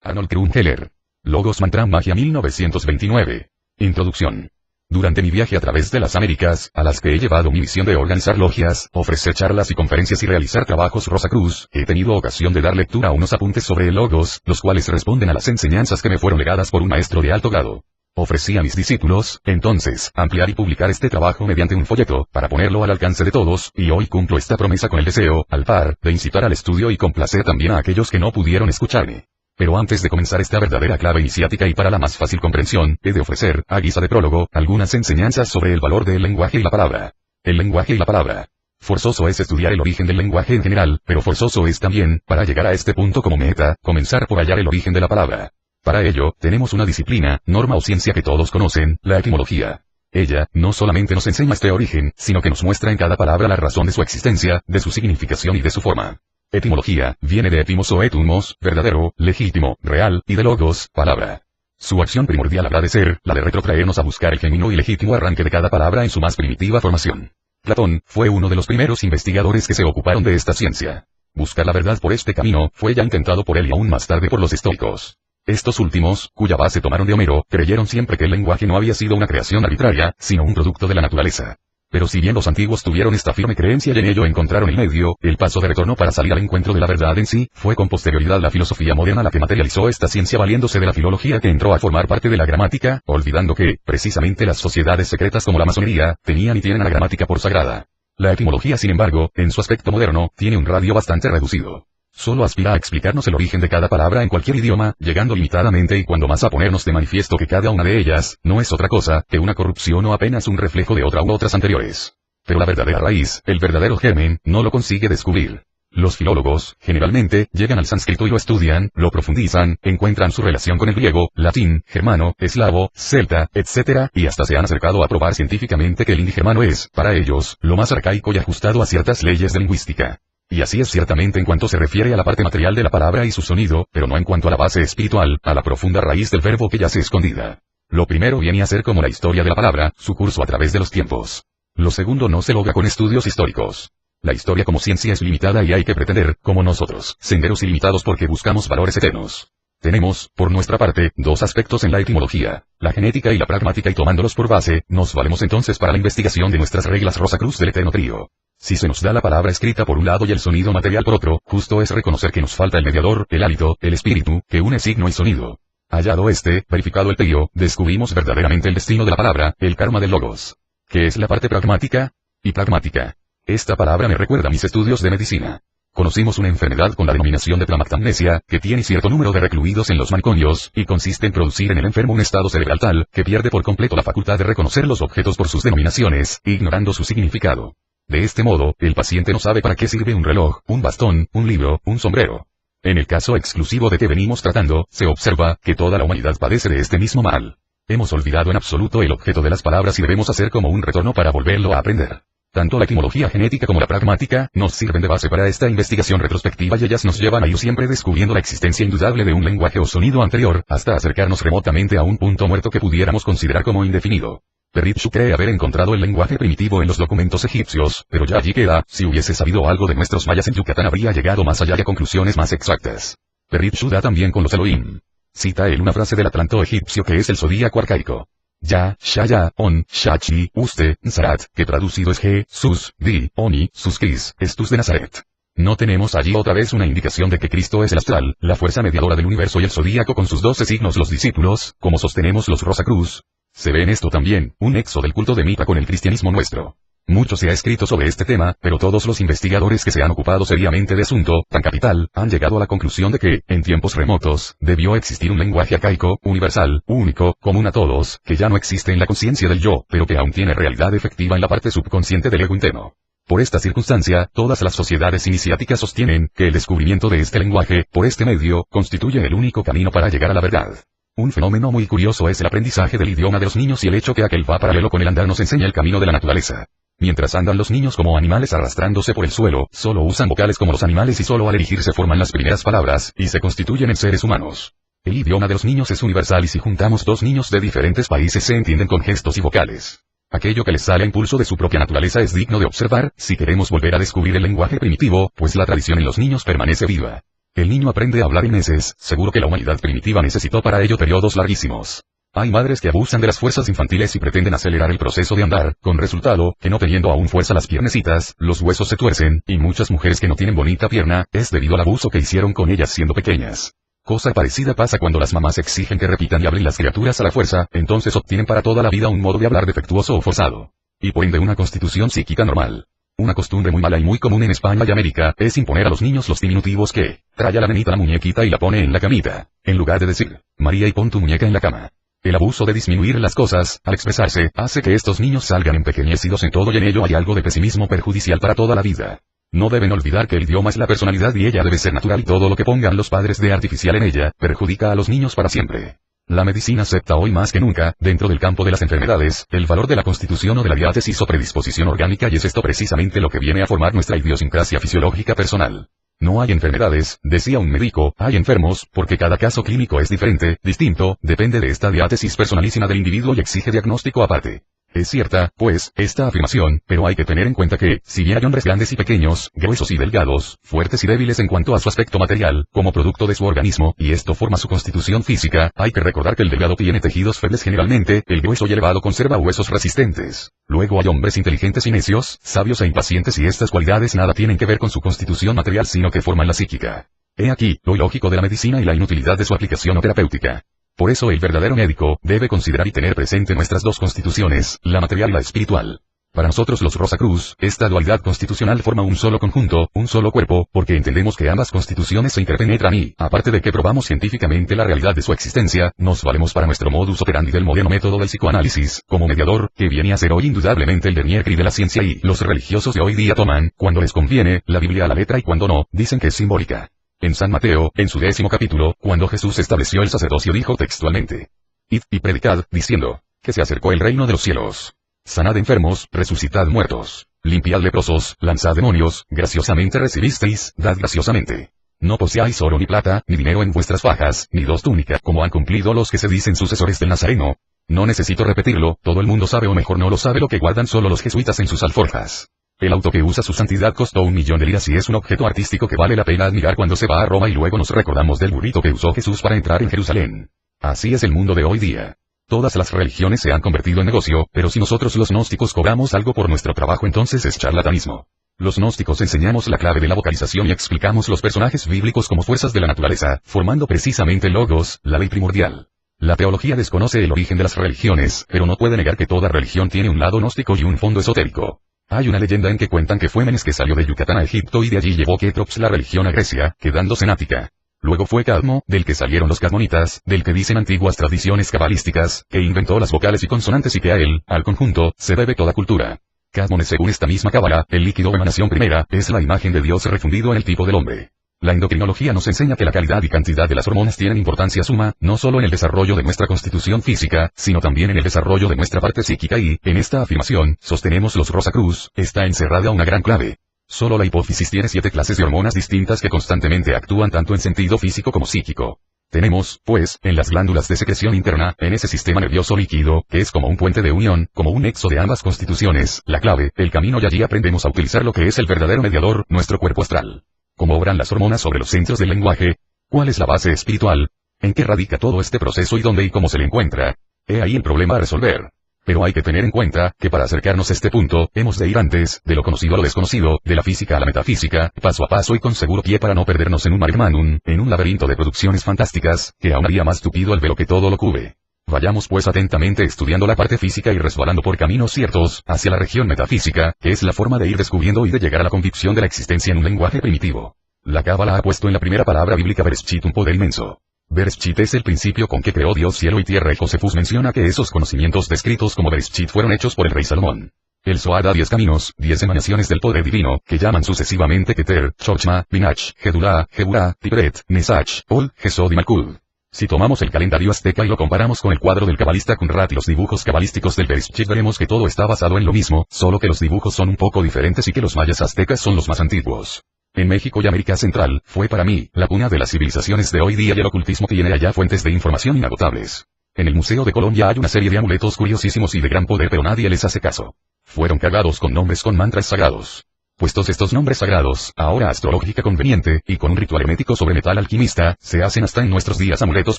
Arnold Krumheller. Logos Mantra Magia 1929. Introducción. Durante mi viaje a través de las Américas, a las que he llevado mi misión de organizar logias, ofrecer charlas y conferencias y realizar trabajos Rosacruz, he tenido ocasión de dar lectura a unos apuntes sobre el Logos, los cuales responden a las enseñanzas que me fueron legadas por un maestro de alto grado. Ofrecí a mis discípulos, entonces, ampliar y publicar este trabajo mediante un folleto, para ponerlo al alcance de todos, y hoy cumplo esta promesa con el deseo, al par, de incitar al estudio y complacer también a aquellos que no pudieron escucharme. Pero antes de comenzar esta verdadera clave iniciática y para la más fácil comprensión, he de ofrecer, a guisa de prólogo, algunas enseñanzas sobre el valor del lenguaje y la palabra. El lenguaje y la palabra. Forzoso es estudiar el origen del lenguaje en general, pero forzoso es también, para llegar a este punto como meta, comenzar por hallar el origen de la palabra. Para ello, tenemos una disciplina, norma o ciencia que todos conocen, la etimología. Ella, no solamente nos enseña este origen, sino que nos muestra en cada palabra la razón de su existencia, de su significación y de su forma. Etimología, viene de etimos o etumos, verdadero, legítimo, real, y de logos, palabra. Su acción primordial habrá de ser, la de retrotraernos a buscar el genuino y legítimo arranque de cada palabra en su más primitiva formación. Platón, fue uno de los primeros investigadores que se ocuparon de esta ciencia. Buscar la verdad por este camino, fue ya intentado por él y aún más tarde por los estoicos. Estos últimos, cuya base tomaron de Homero, creyeron siempre que el lenguaje no había sido una creación arbitraria, sino un producto de la naturaleza. Pero si bien los antiguos tuvieron esta firme creencia y en ello encontraron el medio, el paso de retorno para salir al encuentro de la verdad en sí, fue con posterioridad la filosofía moderna la que materializó esta ciencia valiéndose de la filología que entró a formar parte de la gramática, olvidando que, precisamente las sociedades secretas como la masonería, tenían y tienen a la gramática por sagrada. La etimología sin embargo, en su aspecto moderno, tiene un radio bastante reducido. Solo aspira a explicarnos el origen de cada palabra en cualquier idioma, llegando limitadamente y cuando más a ponernos de manifiesto que cada una de ellas, no es otra cosa, que una corrupción o apenas un reflejo de otra u otras anteriores. Pero la verdadera raíz, el verdadero germen, no lo consigue descubrir. Los filólogos, generalmente, llegan al sánscrito y lo estudian, lo profundizan, encuentran su relación con el griego, latín, germano, eslavo, celta, etc., y hasta se han acercado a probar científicamente que el indogermano es, para ellos, lo más arcaico y ajustado a ciertas leyes de lingüística. Y así es ciertamente en cuanto se refiere a la parte material de la palabra y su sonido, pero no en cuanto a la base espiritual, a la profunda raíz del verbo que yace escondida. Lo primero viene a ser como la historia de la palabra, su curso a través de los tiempos. Lo segundo no se logra con estudios históricos. La historia como ciencia es limitada y hay que pretender, como nosotros, senderos ilimitados porque buscamos valores eternos. Tenemos, por nuestra parte, dos aspectos en la etimología, la genética y la pragmática y tomándolos por base, nos valemos entonces para la investigación de nuestras reglas Rosacruz del eterno trío. Si se nos da la palabra escrita por un lado y el sonido material por otro, justo es reconocer que nos falta el mediador, el hálito, el espíritu, que une signo y sonido. Hallado este, verificado el trío, descubrimos verdaderamente el destino de la palabra, el karma del logos. ¿Qué es la parte pragmática? Y pragmática. Esta palabra me recuerda a mis estudios de medicina. Conocimos una enfermedad con la denominación de pramactamnesia, que tiene cierto número de recluidos en los manicomios, y consiste en producir en el enfermo un estado cerebral tal, que pierde por completo la facultad de reconocer los objetos por sus denominaciones, ignorando su significado. De este modo, el paciente no sabe para qué sirve un reloj, un bastón, un libro, un sombrero. En el caso exclusivo de que venimos tratando, se observa que toda la humanidad padece de este mismo mal. Hemos olvidado en absoluto el objeto de las palabras y debemos hacer como un retorno para volverlo a aprender. Tanto la etimología genética como la pragmática, nos sirven de base para esta investigación retrospectiva y ellas nos llevan a ir siempre descubriendo la existencia indudable de un lenguaje o sonido anterior, hasta acercarnos remotamente a un punto muerto que pudiéramos considerar como indefinido. Perrichu cree haber encontrado el lenguaje primitivo en los documentos egipcios, pero ya allí queda, si hubiese sabido algo de nuestros mayas en Yucatán habría llegado más allá de conclusiones más exactas. Perrichu da también con los Elohim. Cita él una frase del atlanto egipcio que es el zodíaco arcaico. Ya, Shaya, On, Shachi, Uste, Nzarat, que traducido es G, Sus, Di, Oni, Suskis, Estus de Nazaret. No tenemos allí otra vez una indicación de que Cristo es el astral, la fuerza mediadora del universo y el zodíaco con sus 12 signos los discípulos, como sostenemos los Rosacruz. Se ve en esto también, un nexo del culto de Mitra con el cristianismo nuestro. Mucho se ha escrito sobre este tema, pero todos los investigadores que se han ocupado seriamente de asunto, tan capital, han llegado a la conclusión de que, en tiempos remotos, debió existir un lenguaje arcaico, universal, único, común a todos, que ya no existe en la conciencia del yo, pero que aún tiene realidad efectiva en la parte subconsciente del ego interno. Por esta circunstancia, todas las sociedades iniciáticas sostienen que el descubrimiento de este lenguaje, por este medio, constituye el único camino para llegar a la verdad. Un fenómeno muy curioso es el aprendizaje del idioma de los niños y el hecho que aquel va paralelo con el andar nos enseña el camino de la naturaleza. Mientras andan los niños como animales arrastrándose por el suelo, solo usan vocales como los animales y solo al erigirse forman las primeras palabras, y se constituyen en seres humanos. El idioma de los niños es universal y si juntamos dos niños de diferentes países se entienden con gestos y vocales. Aquello que les sale a impulso de su propia naturaleza es digno de observar, si queremos volver a descubrir el lenguaje primitivo, pues la tradición en los niños permanece viva. El niño aprende a hablar en meses, seguro que la humanidad primitiva necesitó para ello periodos larguísimos. Hay madres que abusan de las fuerzas infantiles y pretenden acelerar el proceso de andar, con resultado, que no teniendo aún fuerza las piernecitas, los huesos se tuercen, y muchas mujeres que no tienen bonita pierna, es debido al abuso que hicieron con ellas siendo pequeñas. Cosa parecida pasa cuando las mamás exigen que repitan y hablen las criaturas a la fuerza, entonces obtienen para toda la vida un modo de hablar defectuoso o forzado. Y por ende una constitución psíquica normal. Una costumbre muy mala y muy común en España y América, es imponer a los niños los diminutivos que, trae a la nenita la muñequita y la pone en la camita, en lugar de decir, María y pon tu muñeca en la cama. El abuso de disminuir las cosas, al expresarse, hace que estos niños salgan empequeñecidos en todo y en ello hay algo de pesimismo perjudicial para toda la vida. No deben olvidar que el idioma es la personalidad y ella debe ser natural y todo lo que pongan los padres de artificial en ella, perjudica a los niños para siempre. La medicina acepta hoy más que nunca, dentro del campo de las enfermedades, el valor de la constitución o de la diátesis o predisposición orgánica y es esto precisamente lo que viene a formar nuestra idiosincrasia fisiológica personal. No hay enfermedades, decía un médico, hay enfermos, porque cada caso clínico es diferente, distinto, depende de esta diátesis personalísima del individuo y exige diagnóstico aparte. Es cierta, pues, esta afirmación, pero hay que tener en cuenta que, si bien hay hombres grandes y pequeños, gruesos y delgados, fuertes y débiles en cuanto a su aspecto material, como producto de su organismo, y esto forma su constitución física, hay que recordar que el delgado tiene tejidos febles generalmente, el grueso y elevado conserva huesos resistentes. Luego hay hombres inteligentes y necios, sabios e impacientes y estas cualidades nada tienen que ver con su constitución material sino que forman la psíquica. He aquí, lo ilógico de la medicina y la inutilidad de su aplicación o terapéutica. Por eso el verdadero médico debe considerar y tener presente nuestras dos constituciones, la material y la espiritual. Para nosotros los Rosacruz, esta dualidad constitucional forma un solo conjunto, un solo cuerpo, porque entendemos que ambas constituciones se interpenetran y, aparte de que probamos científicamente la realidad de su existencia, nos valemos para nuestro modus operandi del moderno método del psicoanálisis, como mediador, que viene a ser hoy indudablemente el Dernier Cri de la ciencia y los religiosos de hoy día toman, cuando les conviene, la Biblia a la letra y cuando no, dicen que es simbólica. En San Mateo, en su 10º capítulo, cuando Jesús estableció el sacerdocio dijo textualmente: Id y predicad, diciendo, que se acercó el reino de los cielos. Sanad enfermos, resucitad muertos, limpiad leprosos, lanzad demonios, graciosamente recibisteis, dad graciosamente. No poseáis oro ni plata, ni dinero en vuestras fajas, ni 2 túnicas, como han cumplido los que se dicen sucesores del Nazareno. No necesito repetirlo, todo el mundo sabe o mejor no lo sabe lo que guardan solo los jesuitas en sus alforjas. El auto que usa su santidad costó 1 millón de liras y es un objeto artístico que vale la pena admirar cuando se va a Roma y luego nos recordamos del burrito que usó Jesús para entrar en Jerusalén. Así es el mundo de hoy día. Todas las religiones se han convertido en negocio, pero si nosotros los gnósticos cobramos algo por nuestro trabajo entonces es charlatanismo. Los gnósticos enseñamos la clave de la vocalización y explicamos los personajes bíblicos como fuerzas de la naturaleza, formando precisamente el logos, la ley primordial. La teología desconoce el origen de las religiones, pero no puede negar que toda religión tiene un lado gnóstico y un fondo esotérico. Hay una leyenda en que cuentan que fue Menes que salió de Yucatán a Egipto y de allí llevó Ketrops la religión a Grecia, quedándose nática. Luego fue Cadmo, del que salieron los cadmonitas, del que dicen antiguas tradiciones cabalísticas, que inventó las vocales y consonantes y que a él, al conjunto, se debe toda cultura. Cadmones según esta misma cábala, el líquido o emanación primera, es la imagen de Dios refundido en el tipo del hombre. La endocrinología nos enseña que la calidad y cantidad de las hormonas tienen importancia suma, no solo en el desarrollo de nuestra constitución física, sino también en el desarrollo de nuestra parte psíquica y, en esta afirmación, sostenemos los Rosacruz, está encerrada una gran clave. Solo la hipófisis tiene 7 clases de hormonas distintas que constantemente actúan tanto en sentido físico como psíquico. Tenemos, pues, en las glándulas de secreción interna, en ese sistema nervioso líquido, que es como un puente de unión, como un nexo de ambas constituciones, la clave, el camino y allí aprendemos a utilizar lo que es el verdadero mediador, nuestro cuerpo astral. ¿Cómo obran las hormonas sobre los centros del lenguaje? ¿Cuál es la base espiritual? ¿En qué radica todo este proceso y dónde y cómo se le encuentra? He ahí el problema a resolver. Pero hay que tener en cuenta, que para acercarnos a este punto, hemos de ir antes, de lo conocido a lo desconocido, de la física a la metafísica, paso a paso y con seguro pie para no perdernos en un mare magnum, en un laberinto de producciones fantásticas, que aún haría más tupido el velo que todo lo cubre. Vayamos pues atentamente estudiando la parte física y resbalando por caminos ciertos, hacia la región metafísica, que es la forma de ir descubriendo y de llegar a la convicción de la existencia en un lenguaje primitivo. La Cábala ha puesto en la primera palabra bíblica Bereshit un poder inmenso. Bereshit es el principio con que creó Dios cielo y tierra y Josefus menciona que esos conocimientos descritos como Bereshit fueron hechos por el rey Salomón. El Zohar da 10 caminos, 10 emanaciones del poder divino, que llaman sucesivamente Keter, Chochma, Binach, Gedulá, Geburá, Tiferet, Nesach, Ol, Jesod y Malkud. Si tomamos el calendario azteca y lo comparamos con el cuadro del cabalista Kunrat y los dibujos cabalísticos del Bereshit veremos que todo está basado en lo mismo, solo que los dibujos son un poco diferentes y que los mayas aztecas son los más antiguos. En México y América Central, fue para mí, la cuna de las civilizaciones de hoy día y el ocultismo tiene allá fuentes de información inagotables. En el Museo de Colombia hay una serie de amuletos curiosísimos y de gran poder pero nadie les hace caso. Fueron cargados con nombres con mantras sagrados. Puestos estos nombres sagrados, ahora astrológica conveniente, y con un ritual hermético sobre metal alquimista, se hacen hasta en nuestros días amuletos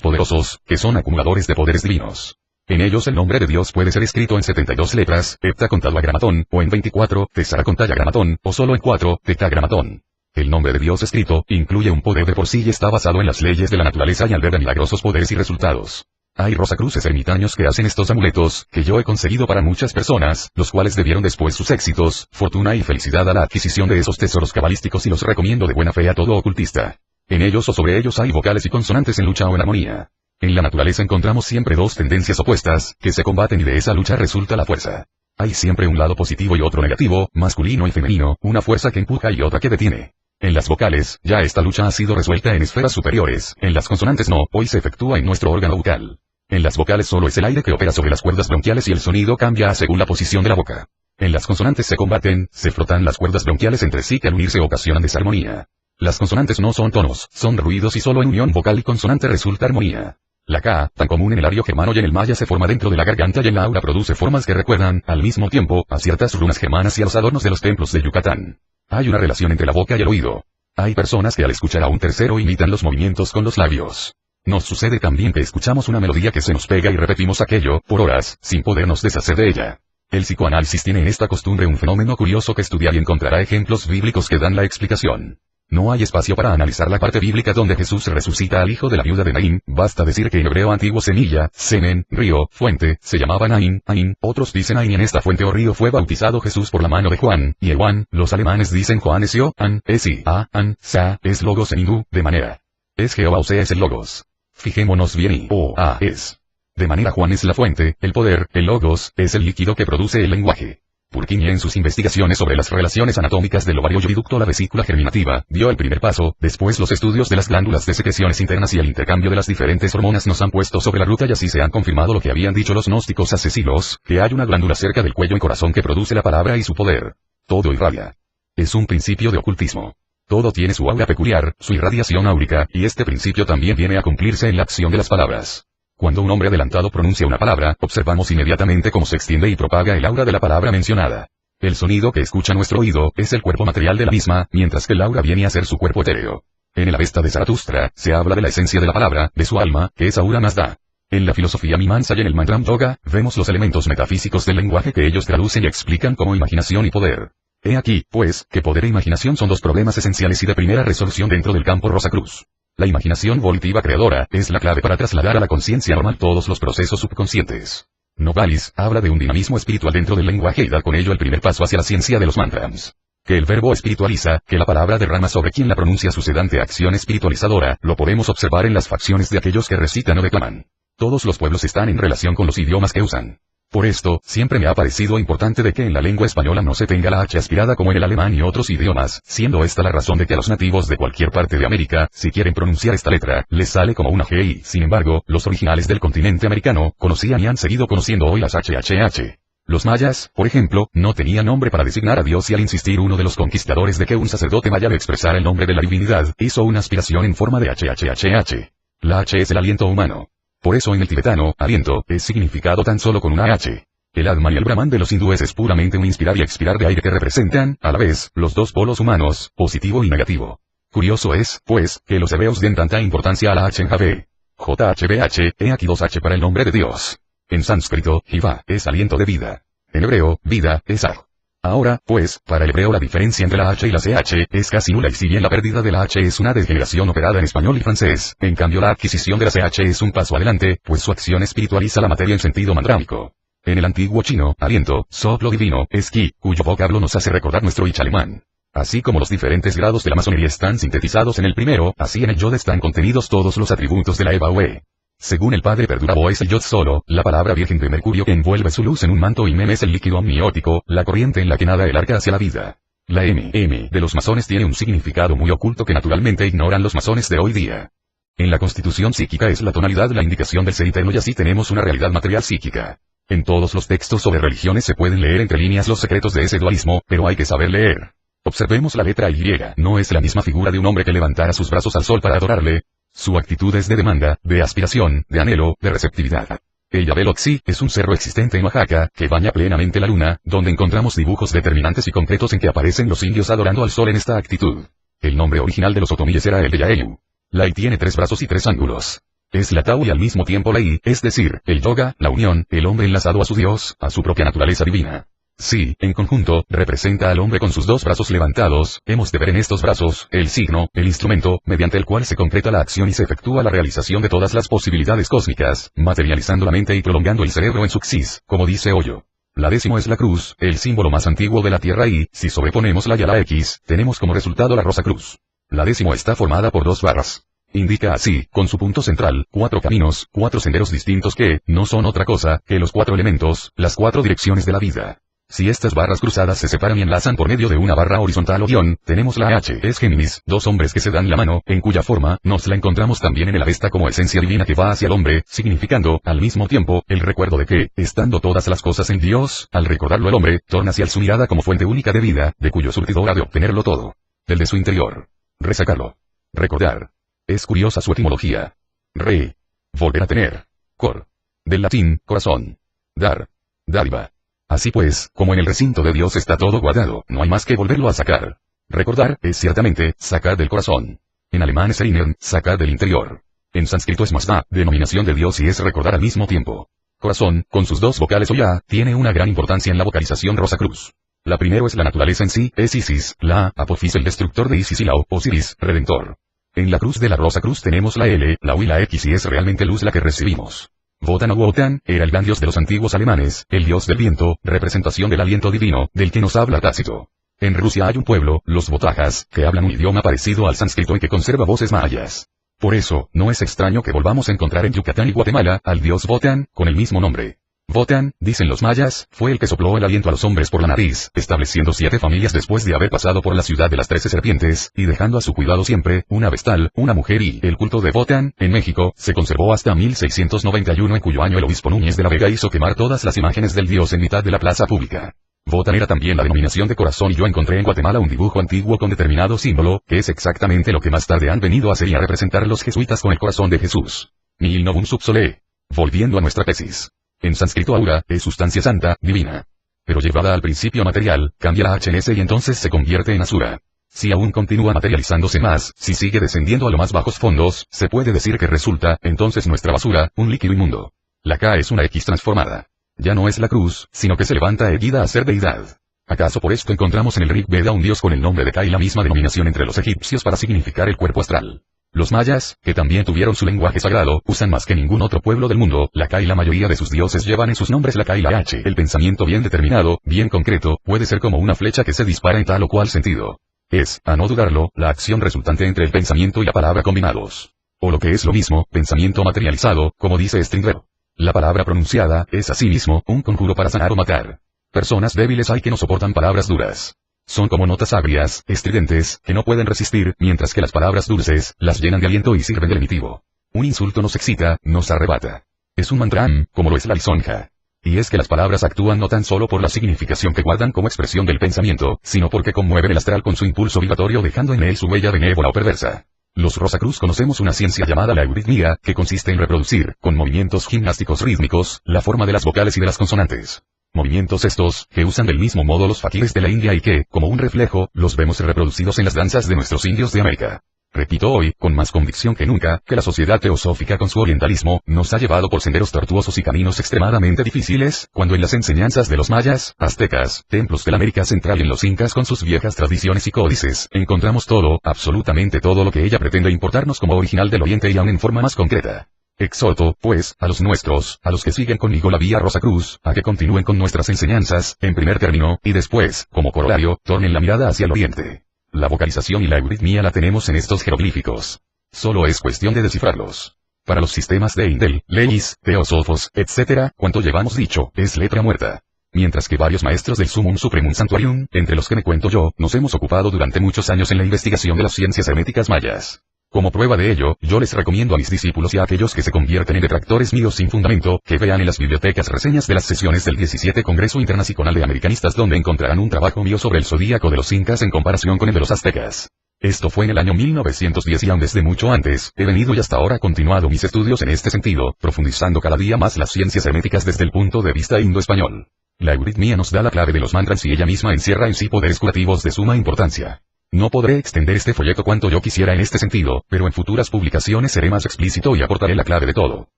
poderosos, que son acumuladores de poderes divinos. En ellos el nombre de Dios puede ser escrito en 72 letras, heptacontadragramatón, o en 24, tesaracontadragramatón, o solo en 4, tetragramatón. El nombre de Dios escrito, incluye un poder de por sí y está basado en las leyes de la naturaleza y alberga milagrosos poderes y resultados. Hay rosacruces ermitaños que hacen estos amuletos, que yo he conseguido para muchas personas, los cuales debieron después sus éxitos, fortuna y felicidad a la adquisición de esos tesoros cabalísticos y los recomiendo de buena fe a todo ocultista. En ellos o sobre ellos hay vocales y consonantes en lucha o en armonía. En la naturaleza encontramos siempre dos tendencias opuestas, que se combaten y de esa lucha resulta la fuerza. Hay siempre un lado positivo y otro negativo, masculino y femenino, una fuerza que empuja y otra que detiene. En las vocales, ya esta lucha ha sido resuelta en esferas superiores, en las consonantes no, hoy se efectúa en nuestro órgano bucal. En las vocales solo es el aire que opera sobre las cuerdas bronquiales y el sonido cambia según la posición de la boca. En las consonantes se combaten, se frotan las cuerdas bronquiales entre sí que al unirse ocasionan desarmonía. Las consonantes no son tonos, son ruidos y solo en unión vocal y consonante resulta armonía. La K, tan común en el ario germano y en el maya se forma dentro de la garganta y en la aura produce formas que recuerdan, al mismo tiempo, a ciertas runas germanas y a los adornos de los templos de Yucatán. Hay una relación entre la boca y el oído. Hay personas que al escuchar a un tercero imitan los movimientos con los labios. Nos sucede también que escuchamos una melodía que se nos pega y repetimos aquello, por horas, sin podernos deshacer de ella. El psicoanálisis tiene en esta costumbre un fenómeno curioso que estudiar y encontrará ejemplos bíblicos que dan la explicación. No hay espacio para analizar la parte bíblica donde Jesús resucita al hijo de la viuda de Naín, basta decir que en hebreo antiguo semilla, semen, río, fuente, se llamaba Naín, Ain, otros dicen Ain y en esta fuente o río fue bautizado Jesús por la mano de Juan, y Juan, los alemanes dicen Juan es yo, An, es I, A, An, Sa, es logos en hindú, de manera. Es Jehová o sea es el logos. Fijémonos bien y, o, A, es. De manera Juan es la fuente, el poder, el logos, es el líquido que produce el lenguaje. Purkinje en sus investigaciones sobre las relaciones anatómicas del ovario y oviducto la vesícula germinativa, dio el primer paso, después los estudios de las glándulas de secreciones internas y el intercambio de las diferentes hormonas nos han puesto sobre la ruta y así se han confirmado lo que habían dicho los gnósticos hace siglos, que hay una glándula cerca del cuello y corazón que produce la palabra y su poder. Todo irradia. Es un principio de ocultismo. Todo tiene su aura peculiar, su irradiación áurica, y este principio también viene a cumplirse en la acción de las palabras. Cuando un hombre adelantado pronuncia una palabra, observamos inmediatamente cómo se extiende y propaga el aura de la palabra mencionada. El sonido que escucha nuestro oído es el cuerpo material de la misma, mientras que el aura viene a ser su cuerpo etéreo. En el Avesta de Zaratustra, se habla de la esencia de la palabra, de su alma, que es aura Mazda. En la filosofía Mimamsa y en el Mandram Yoga, vemos los elementos metafísicos del lenguaje que ellos traducen y explican como imaginación y poder. He aquí, pues, que poder e imaginación son dos problemas esenciales y de primera resolución dentro del campo Rosacruz. La imaginación volitiva creadora es la clave para trasladar a la conciencia normal todos los procesos subconscientes. Novalis habla de un dinamismo espiritual dentro del lenguaje y da con ello el primer paso hacia la ciencia de los mantras. Que el verbo espiritualiza, que la palabra derrama sobre quien la pronuncia su sedante acción espiritualizadora, lo podemos observar en las facciones de aquellos que recitan o declaman. Todos los pueblos están en relación con los idiomas que usan. Por esto, siempre me ha parecido importante de que en la lengua española no se tenga la H aspirada como en el alemán y otros idiomas, siendo esta la razón de que a los nativos de cualquier parte de América, si quieren pronunciar esta letra, les sale como una G y, sin embargo, los originales del continente americano, conocían y han seguido conociendo hoy las HHH. Los mayas, por ejemplo, no tenían nombre para designar a Dios y al insistir uno de los conquistadores de que un sacerdote maya le expresara el nombre de la divinidad, hizo una aspiración en forma de HHHH. La H es el aliento humano. Por eso en el tibetano, aliento, es significado tan solo con una H. El Atman y el Brahman de los hindúes es puramente un inspirar y expirar de aire que representan, a la vez, los dos polos humanos, positivo y negativo. Curioso es, pues, que los hebreos den tanta importancia a la H en Javé. JHBH, he aquí dos H para el nombre de Dios. En sánscrito, Jiva, es aliento de vida. En hebreo, vida, es Aj. Ahora, pues, para el hebreo la diferencia entre la H y la CH es casi nula y si bien la pérdida de la H es una degeneración operada en español y francés, en cambio la adquisición de la CH es un paso adelante, pues su acción espiritualiza la materia en sentido mandrámico. En el antiguo chino, aliento, soplo divino, es ki, cuyo vocablo nos hace recordar nuestro ich alemán. Así como los diferentes grados de la masonería están sintetizados en el primero, así en el Yod están contenidos todos los atributos de la Eva Ue. Según el padre Perdurabo es el Yod solo, la palabra virgen de Mercurio que envuelve su luz en un manto y Mem es el líquido amniótico, la corriente en la que nada el arca hacia la vida. La M de los masones tiene un significado muy oculto que naturalmente ignoran los masones de hoy día. En la constitución psíquica es la tonalidad la indicación del ser eterno y así tenemos una realidad material psíquica. En todos los textos sobre religiones se pueden leer entre líneas los secretos de ese dualismo, pero hay que saber leer. Observemos la letra Y, no es la misma figura de un hombre que levantara sus brazos al sol para adorarle. Su actitud es de demanda, de aspiración, de anhelo, de receptividad. El Yabeloxi es un cerro existente en Oaxaca, que baña plenamente la luna, donde encontramos dibujos determinantes y concretos en que aparecen los indios adorando al sol en esta actitud. El nombre original de los otomíes era el de Yaelu. La I tiene 3 brazos y 3 ángulos. Es la Tao y al mismo tiempo la I, es decir, el yoga, la unión, el hombre enlazado a su Dios, a su propia naturaleza divina. Sí, en conjunto, representa al hombre con sus 2 brazos levantados. Hemos de ver en estos brazos, el signo, el instrumento, mediante el cual se concreta la acción y se efectúa la realización de todas las posibilidades cósmicas, materializando la mente y prolongando el cerebro en su xis, como dice Hoyo. La 10ª es la cruz, el símbolo más antiguo de la Tierra y, si sobreponemos la y a la X, tenemos como resultado la rosa cruz. La 10ª está formada por 2 barras. Indica así, con su punto central, 4 caminos, 4 senderos distintos que, no son otra cosa, que los 4 elementos, las 4 direcciones de la vida. Si estas barras cruzadas se separan y enlazan por medio de una barra horizontal o guión, tenemos la H. Es Géminis, 2 hombres que se dan la mano, en cuya forma, nos la encontramos también en el Avesta como esencia divina que va hacia el hombre, significando, al mismo tiempo, el recuerdo de que, estando todas las cosas en Dios, al recordarlo el hombre, torna hacia su mirada como fuente única de vida, de cuyo surtidor ha de obtenerlo todo. Del de su interior. Resacarlo. Recordar. Es curiosa su etimología. Volver a tener. Cor. Del latín, corazón. Dar. Dádiva. Así pues, como en el recinto de Dios está todo guardado, no hay más que volverlo a sacar. Recordar, es ciertamente, sacar del corazón. En alemán es erinnern, sacar del interior. En sánscrito es masda, denominación de Dios y es recordar al mismo tiempo. Corazón, con sus 2 vocales o ya, tiene una gran importancia en la vocalización Rosa Cruz. La primero es la naturaleza en sí, es Isis, la A, Apophis el destructor de Isis y la O, Osiris, redentor. En la cruz de la Rosa Cruz tenemos la L, la U y la X y es realmente luz la que recibimos. Wotan o Wotan, era el gran dios de los antiguos alemanes, el dios del viento, representación del aliento divino, del que nos habla Tácito. En Rusia hay un pueblo, los botajas, que hablan un idioma parecido al sánscrito y que conserva voces mayas. Por eso, no es extraño que volvamos a encontrar en Yucatán y Guatemala, al dios Wotan, con el mismo nombre. Wotan, dicen los mayas, fue el que sopló el aliento a los hombres por la nariz, estableciendo 7 familias después de haber pasado por la ciudad de las 13 serpientes, y dejando a su cuidado siempre, una vestal, una mujer y, el culto de Wotan, en México, se conservó hasta 1691 en cuyo año el obispo Núñez de la Vega hizo quemar todas las imágenes del dios en mitad de la plaza pública. Wotan era también la denominación de corazón y yo encontré en Guatemala un dibujo antiguo con determinado símbolo, que es exactamente lo que más tarde han venido a hacer y a representar los jesuitas con el corazón de Jesús. Nihil novum sub sole. Volviendo a nuestra tesis. En sánscrito aura, es sustancia santa, divina. Pero llevada al principio material, cambia la HNS y entonces se convierte en asura. Si aún continúa materializándose más, si sigue descendiendo a los más bajos fondos, se puede decir que resulta, entonces nuestra basura, un líquido inmundo. La K es una X transformada. Ya no es la cruz, sino que se levanta erguida a ser deidad. ¿Acaso por esto encontramos en el Rig Veda un dios con el nombre de Ka y la misma denominación entre los egipcios para significar el cuerpo astral? Los mayas, que también tuvieron su lenguaje sagrado, usan más que ningún otro pueblo del mundo, la Ka y la mayoría de sus dioses llevan en sus nombres la K y la H. El pensamiento bien determinado, bien concreto, puede ser como una flecha que se dispara en tal o cual sentido. Es, a no dudarlo, la acción resultante entre el pensamiento y la palabra combinados. O lo que es lo mismo, pensamiento materializado, como dice Stringer. La palabra pronunciada, es asimismo, un conjuro para sanar o matar. Personas débiles hay que no soportan palabras duras. Son como notas agrias, estridentes, que no pueden resistir, mientras que las palabras dulces, las llenan de aliento y sirven de lenitivo. Un insulto nos excita, nos arrebata. Es un mantra, como lo es la lisonja. Y es que las palabras actúan no tan solo por la significación que guardan como expresión del pensamiento, sino porque conmueven el astral con su impulso vibratorio dejando en él su huella benévola o perversa. Los Rosacruz conocemos una ciencia llamada la euritmia, que consiste en reproducir, con movimientos gimnásticos rítmicos, la forma de las vocales y de las consonantes. Movimientos estos, que usan del mismo modo los faquires de la India y que, como un reflejo, los vemos reproducidos en las danzas de nuestros indios de América. Repito hoy, con más convicción que nunca, que la sociedad teosófica con su orientalismo, nos ha llevado por senderos tortuosos y caminos extremadamente difíciles, cuando en las enseñanzas de los mayas, aztecas, templos de la América Central y en los incas con sus viejas tradiciones y códices, encontramos todo, absolutamente todo lo que ella pretende importarnos como original del Oriente y aún en forma más concreta. Exhorto, pues, a los nuestros, a los que siguen conmigo la vía Rosacruz, a que continúen con nuestras enseñanzas, en primer término, y después, como corolario, tornen la mirada hacia el Oriente. La vocalización y la euritmia la tenemos en estos jeroglíficos. Solo es cuestión de descifrarlos. Para los sistemas de Indel, Leis, Teosofos, etc., cuanto llevamos dicho, es letra muerta. Mientras que varios maestros del Sumum Supremum Sanctuarium, entre los que me cuento yo, nos hemos ocupado durante muchos años en la investigación de las ciencias herméticas mayas. Como prueba de ello, yo les recomiendo a mis discípulos y a aquellos que se convierten en detractores míos sin fundamento, que vean en las bibliotecas reseñas de las sesiones del 17 Congreso Internacional de Americanistas donde encontrarán un trabajo mío sobre el zodíaco de los incas en comparación con el de los aztecas. Esto fue en el año 1910 y aún desde mucho antes, he venido y hasta ahora continuado mis estudios en este sentido, profundizando cada día más las ciencias herméticas desde el punto de vista indo-español. La euritmia nos da la clave de los mantras y ella misma encierra en sí poderes curativos de suma importancia. No podré extender este folleto cuanto yo quisiera en este sentido, pero en futuras publicaciones seré más explícito y aportaré la clave de todo.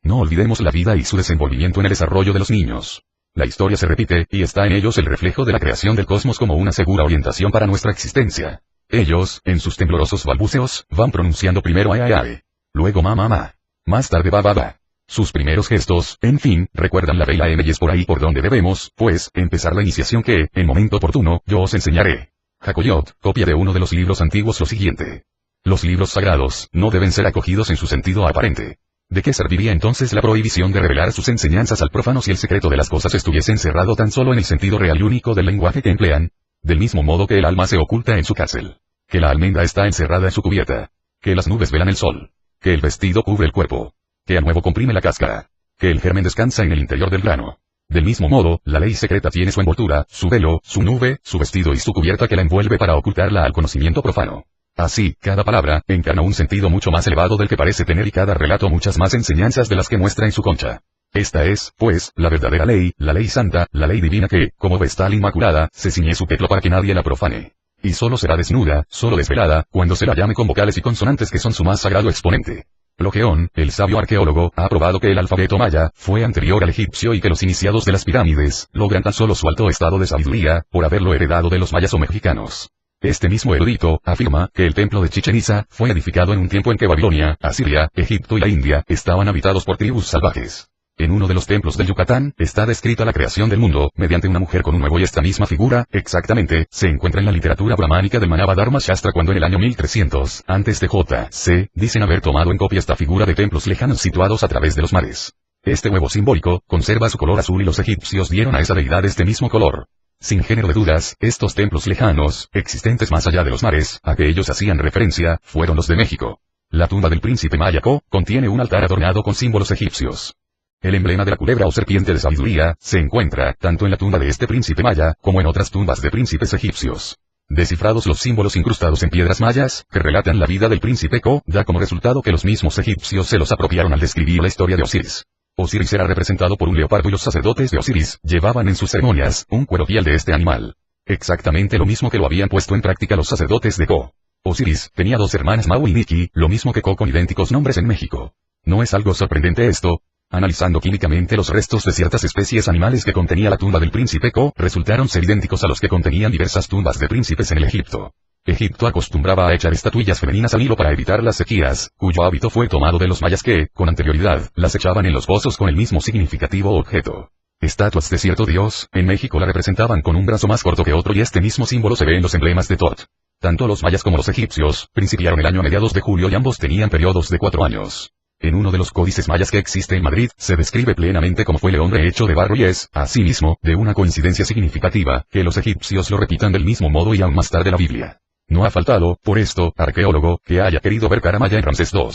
No olvidemos la vida y su desenvolvimiento en el desarrollo de los niños. La historia se repite, y está en ellos el reflejo de la creación del cosmos como una segura orientación para nuestra existencia. Ellos, en sus temblorosos balbuceos, van pronunciando primero ay ay ay. Luego ma ma ma. Más tarde ba ba ba. Sus primeros gestos, en fin, recuerdan la B y la M y es por ahí por donde debemos, pues, empezar la iniciación que, en momento oportuno, yo os enseñaré. Hakoyot, copia de uno de los libros antiguos lo siguiente. Los libros sagrados, no deben ser acogidos en su sentido aparente. ¿De qué serviría entonces la prohibición de revelar sus enseñanzas al profano si el secreto de las cosas estuviese encerrado tan solo en el sentido real y único del lenguaje que emplean? Del mismo modo que el alma se oculta en su cárcel. Que la almendra está encerrada en su cubierta. Que las nubes velan el sol. Que el vestido cubre el cuerpo. Que a nuevo comprime la cáscara. Que el germen descansa en el interior del grano. Del mismo modo, la ley secreta tiene su envoltura, su velo, su nube, su vestido y su cubierta que la envuelve para ocultarla al conocimiento profano. Así, cada palabra, encarna un sentido mucho más elevado del que parece tener y cada relato muchas más enseñanzas de las que muestra en su concha. Esta es, pues, la verdadera ley, la ley santa, la ley divina que, como vestal inmaculada, se ciñe su peclo para que nadie la profane. Y solo será desnuda, solo desvelada, cuando se la llame con vocales y consonantes que son su más sagrado exponente. Plogeón, el sabio arqueólogo, ha probado que el alfabeto maya fue anterior al egipcio y que los iniciados de las pirámides logran tan solo su alto estado de sabiduría, por haberlo heredado de los mayas o mexicanos. Este mismo erudito afirma que el templo de Chichén Itzá fue edificado en un tiempo en que Babilonia, Asiria, Egipto y la India estaban habitados por tribus salvajes. En uno de los templos del Yucatán está descrita la creación del mundo mediante una mujer con un huevo y esta misma figura, exactamente, se encuentra en la literatura brahmánica del Manava Dharma Shastra cuando en el año 1300, antes de J.C., dicen haber tomado en copia esta figura de templos lejanos situados a través de los mares. Este huevo simbólico conserva su color azul y los egipcios dieron a esa deidad este mismo color. Sin género de dudas, estos templos lejanos, existentes más allá de los mares, a que ellos hacían referencia, fueron los de México. La tumba del príncipe maya Co contiene un altar adornado con símbolos egipcios. El emblema de la culebra o serpiente de sabiduría se encuentra tanto en la tumba de este príncipe maya como en otras tumbas de príncipes egipcios. Descifrados los símbolos incrustados en piedras mayas que relatan la vida del príncipe Co, da como resultado que los mismos egipcios se los apropiaron al describir la historia de Osiris. Osiris era representado por un leopardo y los sacerdotes de Osiris llevaban en sus ceremonias un cuero piel de este animal. Exactamente lo mismo que lo habían puesto en práctica los sacerdotes de Co. Osiris tenía dos hermanas Mau y Niki, lo mismo que Co con idénticos nombres en México. ¿No es algo sorprendente esto? Analizando químicamente los restos de ciertas especies animales que contenía la tumba del príncipe Co, resultaron ser idénticos a los que contenían diversas tumbas de príncipes en el Egipto. Egipto acostumbraba a echar estatuillas femeninas al hilo para evitar las sequías, cuyo hábito fue tomado de los mayas que, con anterioridad, las echaban en los pozos con el mismo significativo objeto. Estatuas de cierto dios, en México la representaban con un brazo más corto que otro y este mismo símbolo se ve en los emblemas de Tot. Tanto los mayas como los egipcios, principiaron el año a mediados de julio y ambos tenían periodos de 4 años. En uno de los códices mayas que existe en Madrid, se describe plenamente cómo fue el hombre hecho de barro y es, asimismo, de una coincidencia significativa, que los egipcios lo repitan del mismo modo y aún más tarde la Biblia. No ha faltado, por esto, arqueólogo, que haya querido ver cara maya en Ramsés II.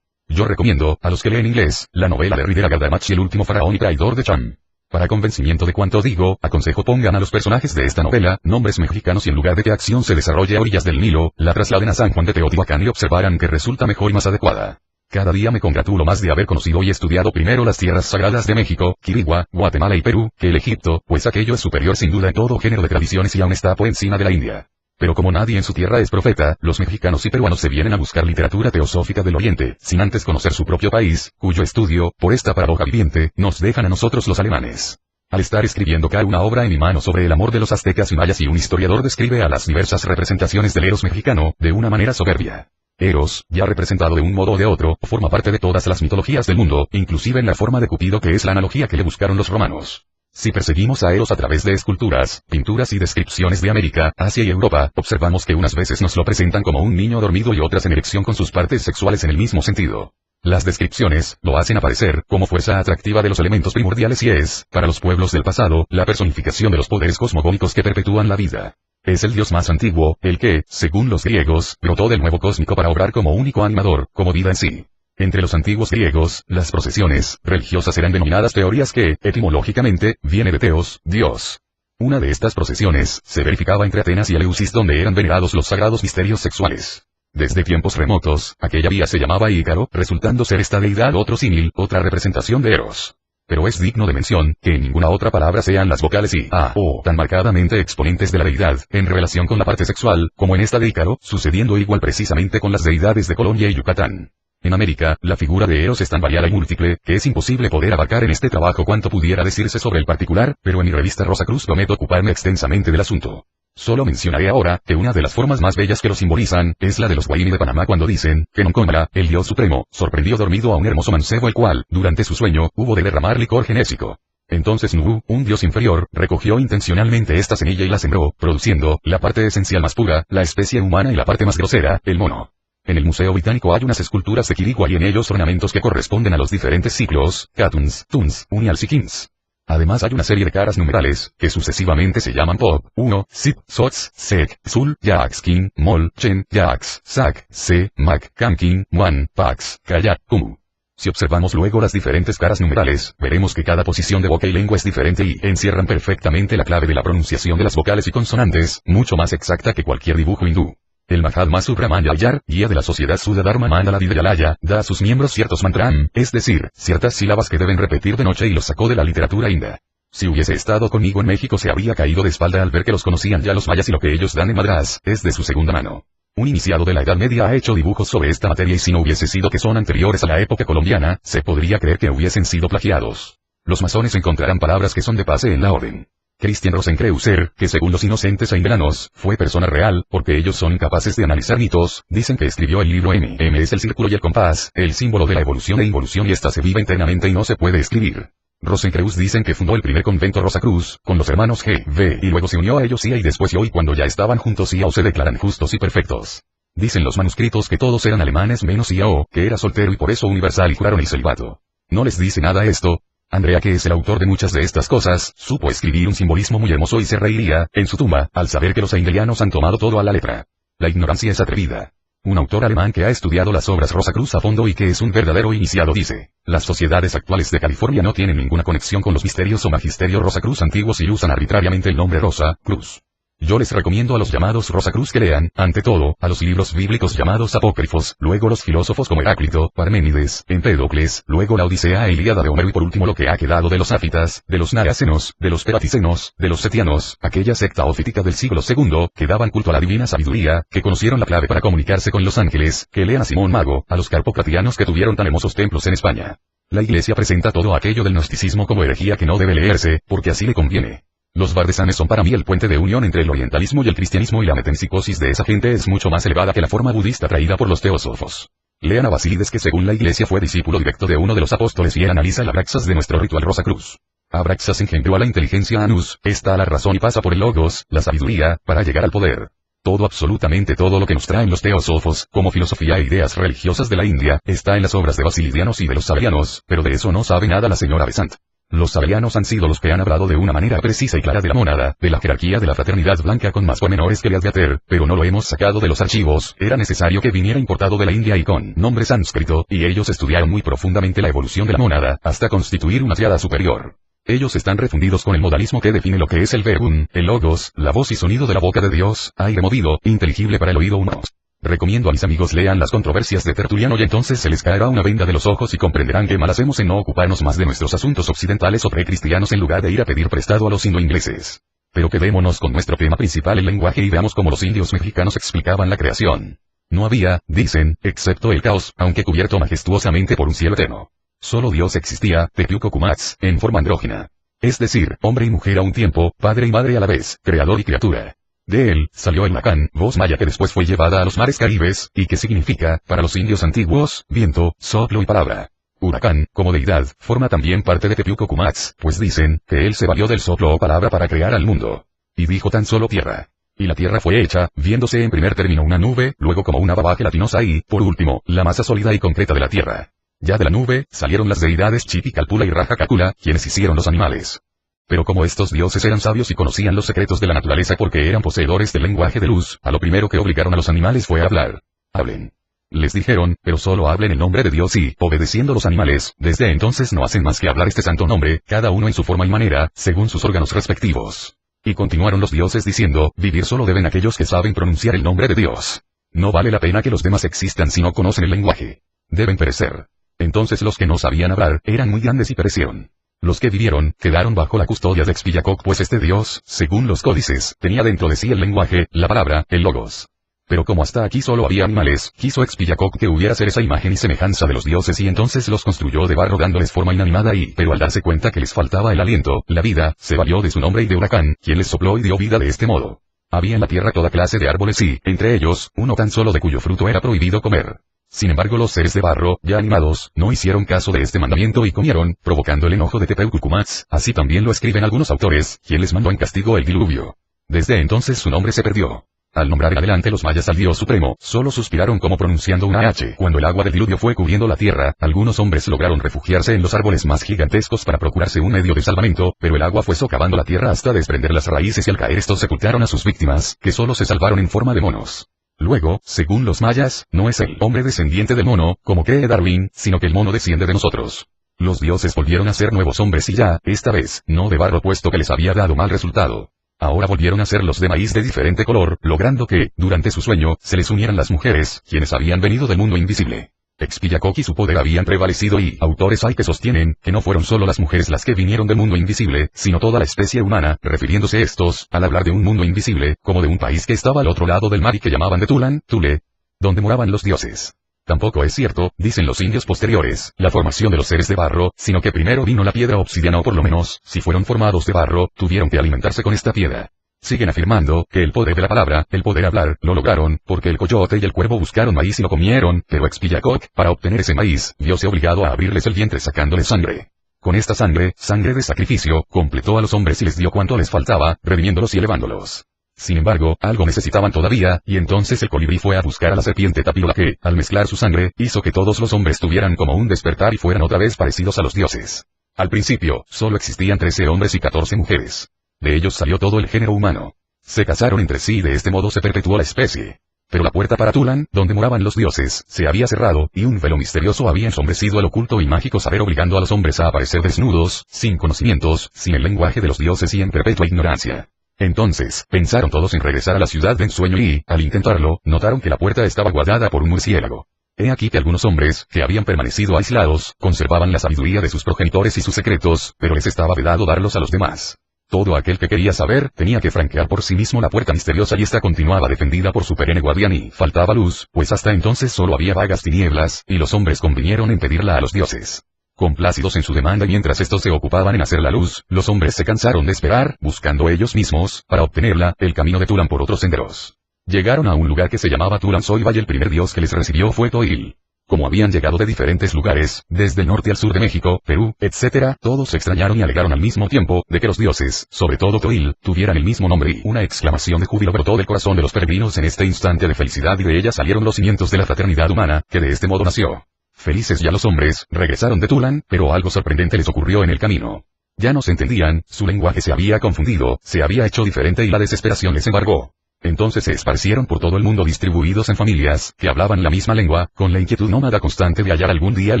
Yo recomiendo, a los que leen inglés, la novela de Ridera Gardamach y el último faraón y traidor de Cham. Para convencimiento de cuanto digo, aconsejo pongan a los personajes de esta novela, nombres mexicanos y en lugar de que acción se desarrolle a orillas del Nilo, la trasladen a San Juan de Teotihuacán y observarán que resulta mejor y más adecuada. Cada día me congratulo más de haber conocido y estudiado primero las tierras sagradas de México, Quirigua, Guatemala y Perú, que el Egipto, pues aquello es superior sin duda en todo género de tradiciones y aún está por encima de la India. Pero como nadie en su tierra es profeta, los mexicanos y peruanos se vienen a buscar literatura teosófica del Oriente, sin antes conocer su propio país, cuyo estudio, por esta paradoja viviente, nos dejan a nosotros los alemanes. Al estar escribiendo cada una obra en mi mano sobre el amor de los aztecas y mayas y un historiador describe a las diversas representaciones del Eros mexicano, de una manera soberbia. Eros, ya representado de un modo o de otro, forma parte de todas las mitologías del mundo, inclusive en la forma de Cupido que es la analogía que le buscaron los romanos. Si perseguimos a Eros a través de esculturas, pinturas y descripciones de América, Asia y Europa, observamos que unas veces nos lo presentan como un niño dormido y otras en erección con sus partes sexuales en el mismo sentido. Las descripciones lo hacen aparecer como fuerza atractiva de los elementos primordiales y es, para los pueblos del pasado, la personificación de los poderes cosmogónicos que perpetúan la vida. Es el dios más antiguo, el que, según los griegos, brotó del nuevo cósmico para obrar como único animador, como vida en sí. Entre los antiguos griegos, las procesiones religiosas eran denominadas teorías que, etimológicamente, viene de teos, Dios. Una de estas procesiones se verificaba entre Atenas y Eleusis donde eran venerados los sagrados misterios sexuales. Desde tiempos remotos, aquella vía se llamaba Ícaro, resultando ser esta deidad otro símil, otra representación de Eros. Pero es digno de mención, que en ninguna otra palabra sean las vocales I, A, O, tan marcadamente exponentes de la deidad, en relación con la parte sexual, como en esta de Ícaro, sucediendo igual precisamente con las deidades de Colombia y Yucatán. En América, la figura de Eros es tan variada y múltiple, que es imposible poder abarcar en este trabajo cuanto pudiera decirse sobre el particular, pero en mi revista Rosacruz prometo ocuparme extensamente del asunto. Solo mencionaré ahora, que una de las formas más bellas que lo simbolizan, es la de los Guaini de Panamá cuando dicen, que Noncombra, el dios supremo, sorprendió dormido a un hermoso mancebo el cual, durante su sueño, hubo de derramar licor genésico. Entonces Nu, un dios inferior, recogió intencionalmente esta semilla y la sembró, produciendo, la parte esencial más pura, la especie humana y la parte más grosera, el mono. En el Museo Británico hay unas esculturas de Quirigua y en ellos ornamentos que corresponden a los diferentes ciclos, Catuns, Tuns, Unials y Kings. Además hay una serie de caras numerales, que sucesivamente se llaman Pop, 1, Sip, Sots, Sek, Sul, Yax, King, Mol, Chen, Yax, Sak, Se, Mac, Kamkin, Wan, Pax, Kayak, Kumu. Si observamos luego las diferentes caras numerales, veremos que cada posición de boca y lengua es diferente y encierran perfectamente la clave de la pronunciación de las vocales y consonantes, mucho más exacta que cualquier dibujo hindú. El Mahatma Subramanyayar, guía de la sociedad Sudadharma Mandala Vidyalaya, da a sus miembros ciertos mantram, es decir, ciertas sílabas que deben repetir de noche y los sacó de la literatura india. Si hubiese estado conmigo en México se habría caído de espalda al ver que los conocían ya los mayas y lo que ellos dan en Madrás, es de su segunda mano. Un iniciado de la Edad Media ha hecho dibujos sobre esta materia y si no hubiese sido que son anteriores a la época colombiana, se podría creer que hubiesen sido plagiados. Los masones encontrarán palabras que son de pase en la orden. Christian Rosenkreuzer, que según los inocentes e ingranos, fue persona real, porque ellos son incapaces de analizar mitos, dicen que escribió el libro M. M es el círculo y el compás, el símbolo de la evolución e involución y esta se vive internamente y no se puede escribir. Rosenkreuz dicen que fundó el primer convento Rosacruz, con los hermanos G, V, y luego se unió a ellos IA y después yo y cuando ya estaban juntos IA o se declaran justos y perfectos. Dicen los manuscritos que todos eran alemanes menos IAO, que era soltero y por eso universal y juraron el celibato. ¿No les dice nada esto? Andrea, que es el autor de muchas de estas cosas, supo escribir un simbolismo muy hermoso y se reiría, en su tumba, al saber que los eingelianos han tomado todo a la letra. La ignorancia es atrevida. Un autor alemán que ha estudiado las obras Rosacruz a fondo y que es un verdadero iniciado dice, las sociedades actuales de California no tienen ninguna conexión con los misterios o magisterio Rosacruz antiguos y usan arbitrariamente el nombre Rosa, Cruz. Yo les recomiendo a los llamados Rosacruz que lean, ante todo, a los libros bíblicos llamados apócrifos, luego los filósofos como Heráclito, Parménides, Empédocles, luego la Odisea e Ilíada de Homero y por último lo que ha quedado de los áfitas, de los narácenos, de los peraticenos, de los setianos, aquella secta ofítica del siglo II, que daban culto a la divina sabiduría, que conocieron la clave para comunicarse con los ángeles, que lean a Simón Mago, a los carpocratianos que tuvieron tan hermosos templos en España. La Iglesia presenta todo aquello del gnosticismo como herejía que no debe leerse, porque así le conviene. Los bardesanes son para mí el puente de unión entre el orientalismo y el cristianismo y la metempsicosis de esa gente es mucho más elevada que la forma budista traída por los teósofos. Lean a Basílides que según la Iglesia fue discípulo directo de uno de los apóstoles y él analiza el Abraxas de nuestro ritual Rosacruz. Abraxas engendró a la inteligencia Anus, está a la razón y pasa por el logos, la sabiduría, para llegar al poder. Todo absolutamente todo lo que nos traen los teósofos, como filosofía e ideas religiosas de la India, está en las obras de basilidianos y de los sabellianos, pero de eso no sabe nada la señora Besant. Los sabellianos han sido los que han hablado de una manera precisa y clara de la mónada, de la jerarquía de la fraternidad blanca con más pormenores que Leadbeater, pero no lo hemos sacado de los archivos, era necesario que viniera importado de la India y con nombre sánscrito, y ellos estudiaron muy profundamente la evolución de la mónada, hasta constituir una triada superior. Ellos están refundidos con el modalismo que define lo que es el verbum, el logos, la voz y sonido de la boca de Dios, aire movido, inteligible para el oído humano. Recomiendo a mis amigos lean las controversias de Tertuliano y entonces se les caerá una venda de los ojos y comprenderán que mal hacemos en no ocuparnos más de nuestros asuntos occidentales o precristianos en lugar de ir a pedir prestado a los indoingleses. Pero quedémonos con nuestro tema principal, el lenguaje, y veamos cómo los indios mexicanos explicaban la creación. No había, dicen, excepto el caos, aunque cubierto majestuosamente por un cielo eterno. Solo Dios existía, Tepiuco-Cumatz, en forma andrógina. Es decir, hombre y mujer a un tiempo, padre y madre a la vez, creador y criatura. De él, salió el Macán, voz maya que después fue llevada a los mares caribes, y que significa, para los indios antiguos, viento, soplo y palabra. Huracán, como deidad, forma también parte de Tepiuco-Cumatz, pues dicen, que él se valió del soplo o palabra para crear al mundo. Y dijo tan solo tierra. Y la tierra fue hecha, viéndose en primer término una nube, luego como una baba gelatinosa y, por último, la masa sólida y concreta de la tierra. Ya de la nube, salieron las deidades Chipi Calpula y Raja Cacula, quienes hicieron los animales. Pero como estos dioses eran sabios y conocían los secretos de la naturaleza porque eran poseedores del lenguaje de luz, a lo primero que obligaron a los animales fue a hablar. Hablen. Les dijeron, pero solo hablen en nombre de Dios y, obedeciendo los animales, desde entonces no hacen más que hablar este santo nombre, cada uno en su forma y manera, según sus órganos respectivos. Y continuaron los dioses diciendo, vivir solo deben aquellos que saben pronunciar el nombre de Dios. No vale la pena que los demás existan si no conocen el lenguaje. Deben perecer. Entonces los que no sabían hablar, eran muy grandes y perecieron. Los que vivieron, quedaron bajo la custodia de Expiacoc, pues este dios, según los códices, tenía dentro de sí el lenguaje, la palabra, el logos. Pero como hasta aquí solo había animales, quiso Expiacoc que hubiera ser esa imagen y semejanza de los dioses y entonces los construyó de barro dándoles forma inanimada pero al darse cuenta que les faltaba el aliento, la vida, se valió de su nombre y de Huracán, quien les sopló y dio vida de este modo. Había en la tierra toda clase de árboles y, entre ellos, uno tan solo de cuyo fruto era prohibido comer. Sin embargo los seres de barro, ya animados, no hicieron caso de este mandamiento y comieron, provocando el enojo de Tepeucucumats, así también lo escriben algunos autores, quien les mandó en castigo el diluvio. Desde entonces su nombre se perdió. Al nombrar en adelante los mayas al dios supremo, solo suspiraron como pronunciando una H. Cuando el agua del diluvio fue cubriendo la tierra, algunos hombres lograron refugiarse en los árboles más gigantescos para procurarse un medio de salvamento, pero el agua fue socavando la tierra hasta desprender las raíces y al caer estos sepultaron a sus víctimas, que solo se salvaron en forma de monos. Luego, según los mayas, no es el hombre descendiente del mono, como cree Darwin, sino que el mono desciende de nosotros. Los dioses volvieron a ser nuevos hombres y ya, esta vez, no de barro puesto que les había dado mal resultado. Ahora volvieron a ser los de maíz de diferente color, logrando que, durante su sueño, se les unieran las mujeres, quienes habían venido del mundo invisible. Expiacoc y su poder habían prevalecido y autores hay que sostienen, que no fueron solo las mujeres las que vinieron del mundo invisible, sino toda la especie humana, refiriéndose estos, al hablar de un mundo invisible, como de un país que estaba al otro lado del mar y que llamaban de Tulan, Tule, donde moraban los dioses. Tampoco es cierto, dicen los indios posteriores, la formación de los seres de barro, sino que primero vino la piedra obsidiana o por lo menos, si fueron formados de barro, tuvieron que alimentarse con esta piedra. Siguen afirmando, que el poder de la palabra, el poder hablar, lo lograron, porque el coyote y el cuervo buscaron maíz y lo comieron, pero Expiacoc, para obtener ese maíz, viose obligado a abrirles el vientre sacándoles sangre. Con esta sangre, sangre de sacrificio, completó a los hombres y les dio cuanto les faltaba, redimiéndolos y elevándolos. Sin embargo, algo necesitaban todavía, y entonces el colibrí fue a buscar a la serpiente Tapíola que, al mezclar su sangre, hizo que todos los hombres tuvieran como un despertar y fueran otra vez parecidos a los dioses. Al principio, solo existían 13 hombres y 14 mujeres. De ellos salió todo el género humano. Se casaron entre sí y de este modo se perpetuó la especie. Pero la puerta para Tulan, donde moraban los dioses, se había cerrado, y un velo misterioso había ensombrecido el oculto y mágico saber obligando a los hombres a aparecer desnudos, sin conocimientos, sin el lenguaje de los dioses y en perpetua ignorancia. Entonces, pensaron todos en regresar a la ciudad de ensueño y, al intentarlo, notaron que la puerta estaba guardada por un murciélago. He aquí que algunos hombres, que habían permanecido aislados, conservaban la sabiduría de sus progenitores y sus secretos, pero les estaba vedado darlos a los demás. Todo aquel que quería saber, tenía que franquear por sí mismo la puerta misteriosa y esta continuaba defendida por su perenne guardián y faltaba luz, pues hasta entonces solo había vagas tinieblas, y los hombres convinieron en pedirla a los dioses. Complácidos en su demanda y mientras estos se ocupaban en hacer la luz, los hombres se cansaron de esperar, buscando ellos mismos, para obtenerla, el camino de Tulan por otros senderos. Llegaron a un lugar que se llamaba Tulanzoiva y el primer dios que les recibió fue Toil. Como habían llegado de diferentes lugares, desde el norte al sur de México, Perú, etc., todos se extrañaron y alegaron al mismo tiempo, de que los dioses, sobre todo Toil, tuvieran el mismo nombre y una exclamación de júbilo brotó del corazón de los peregrinos en este instante de felicidad y de ella salieron los cimientos de la fraternidad humana, que de este modo nació. Felices ya los hombres, regresaron de Tulan, pero algo sorprendente les ocurrió en el camino. Ya no se entendían, su lenguaje se había confundido, se había hecho diferente y la desesperación les embargó. Entonces se esparcieron por todo el mundo distribuidos en familias, que hablaban la misma lengua, con la inquietud nómada constante de hallar algún día el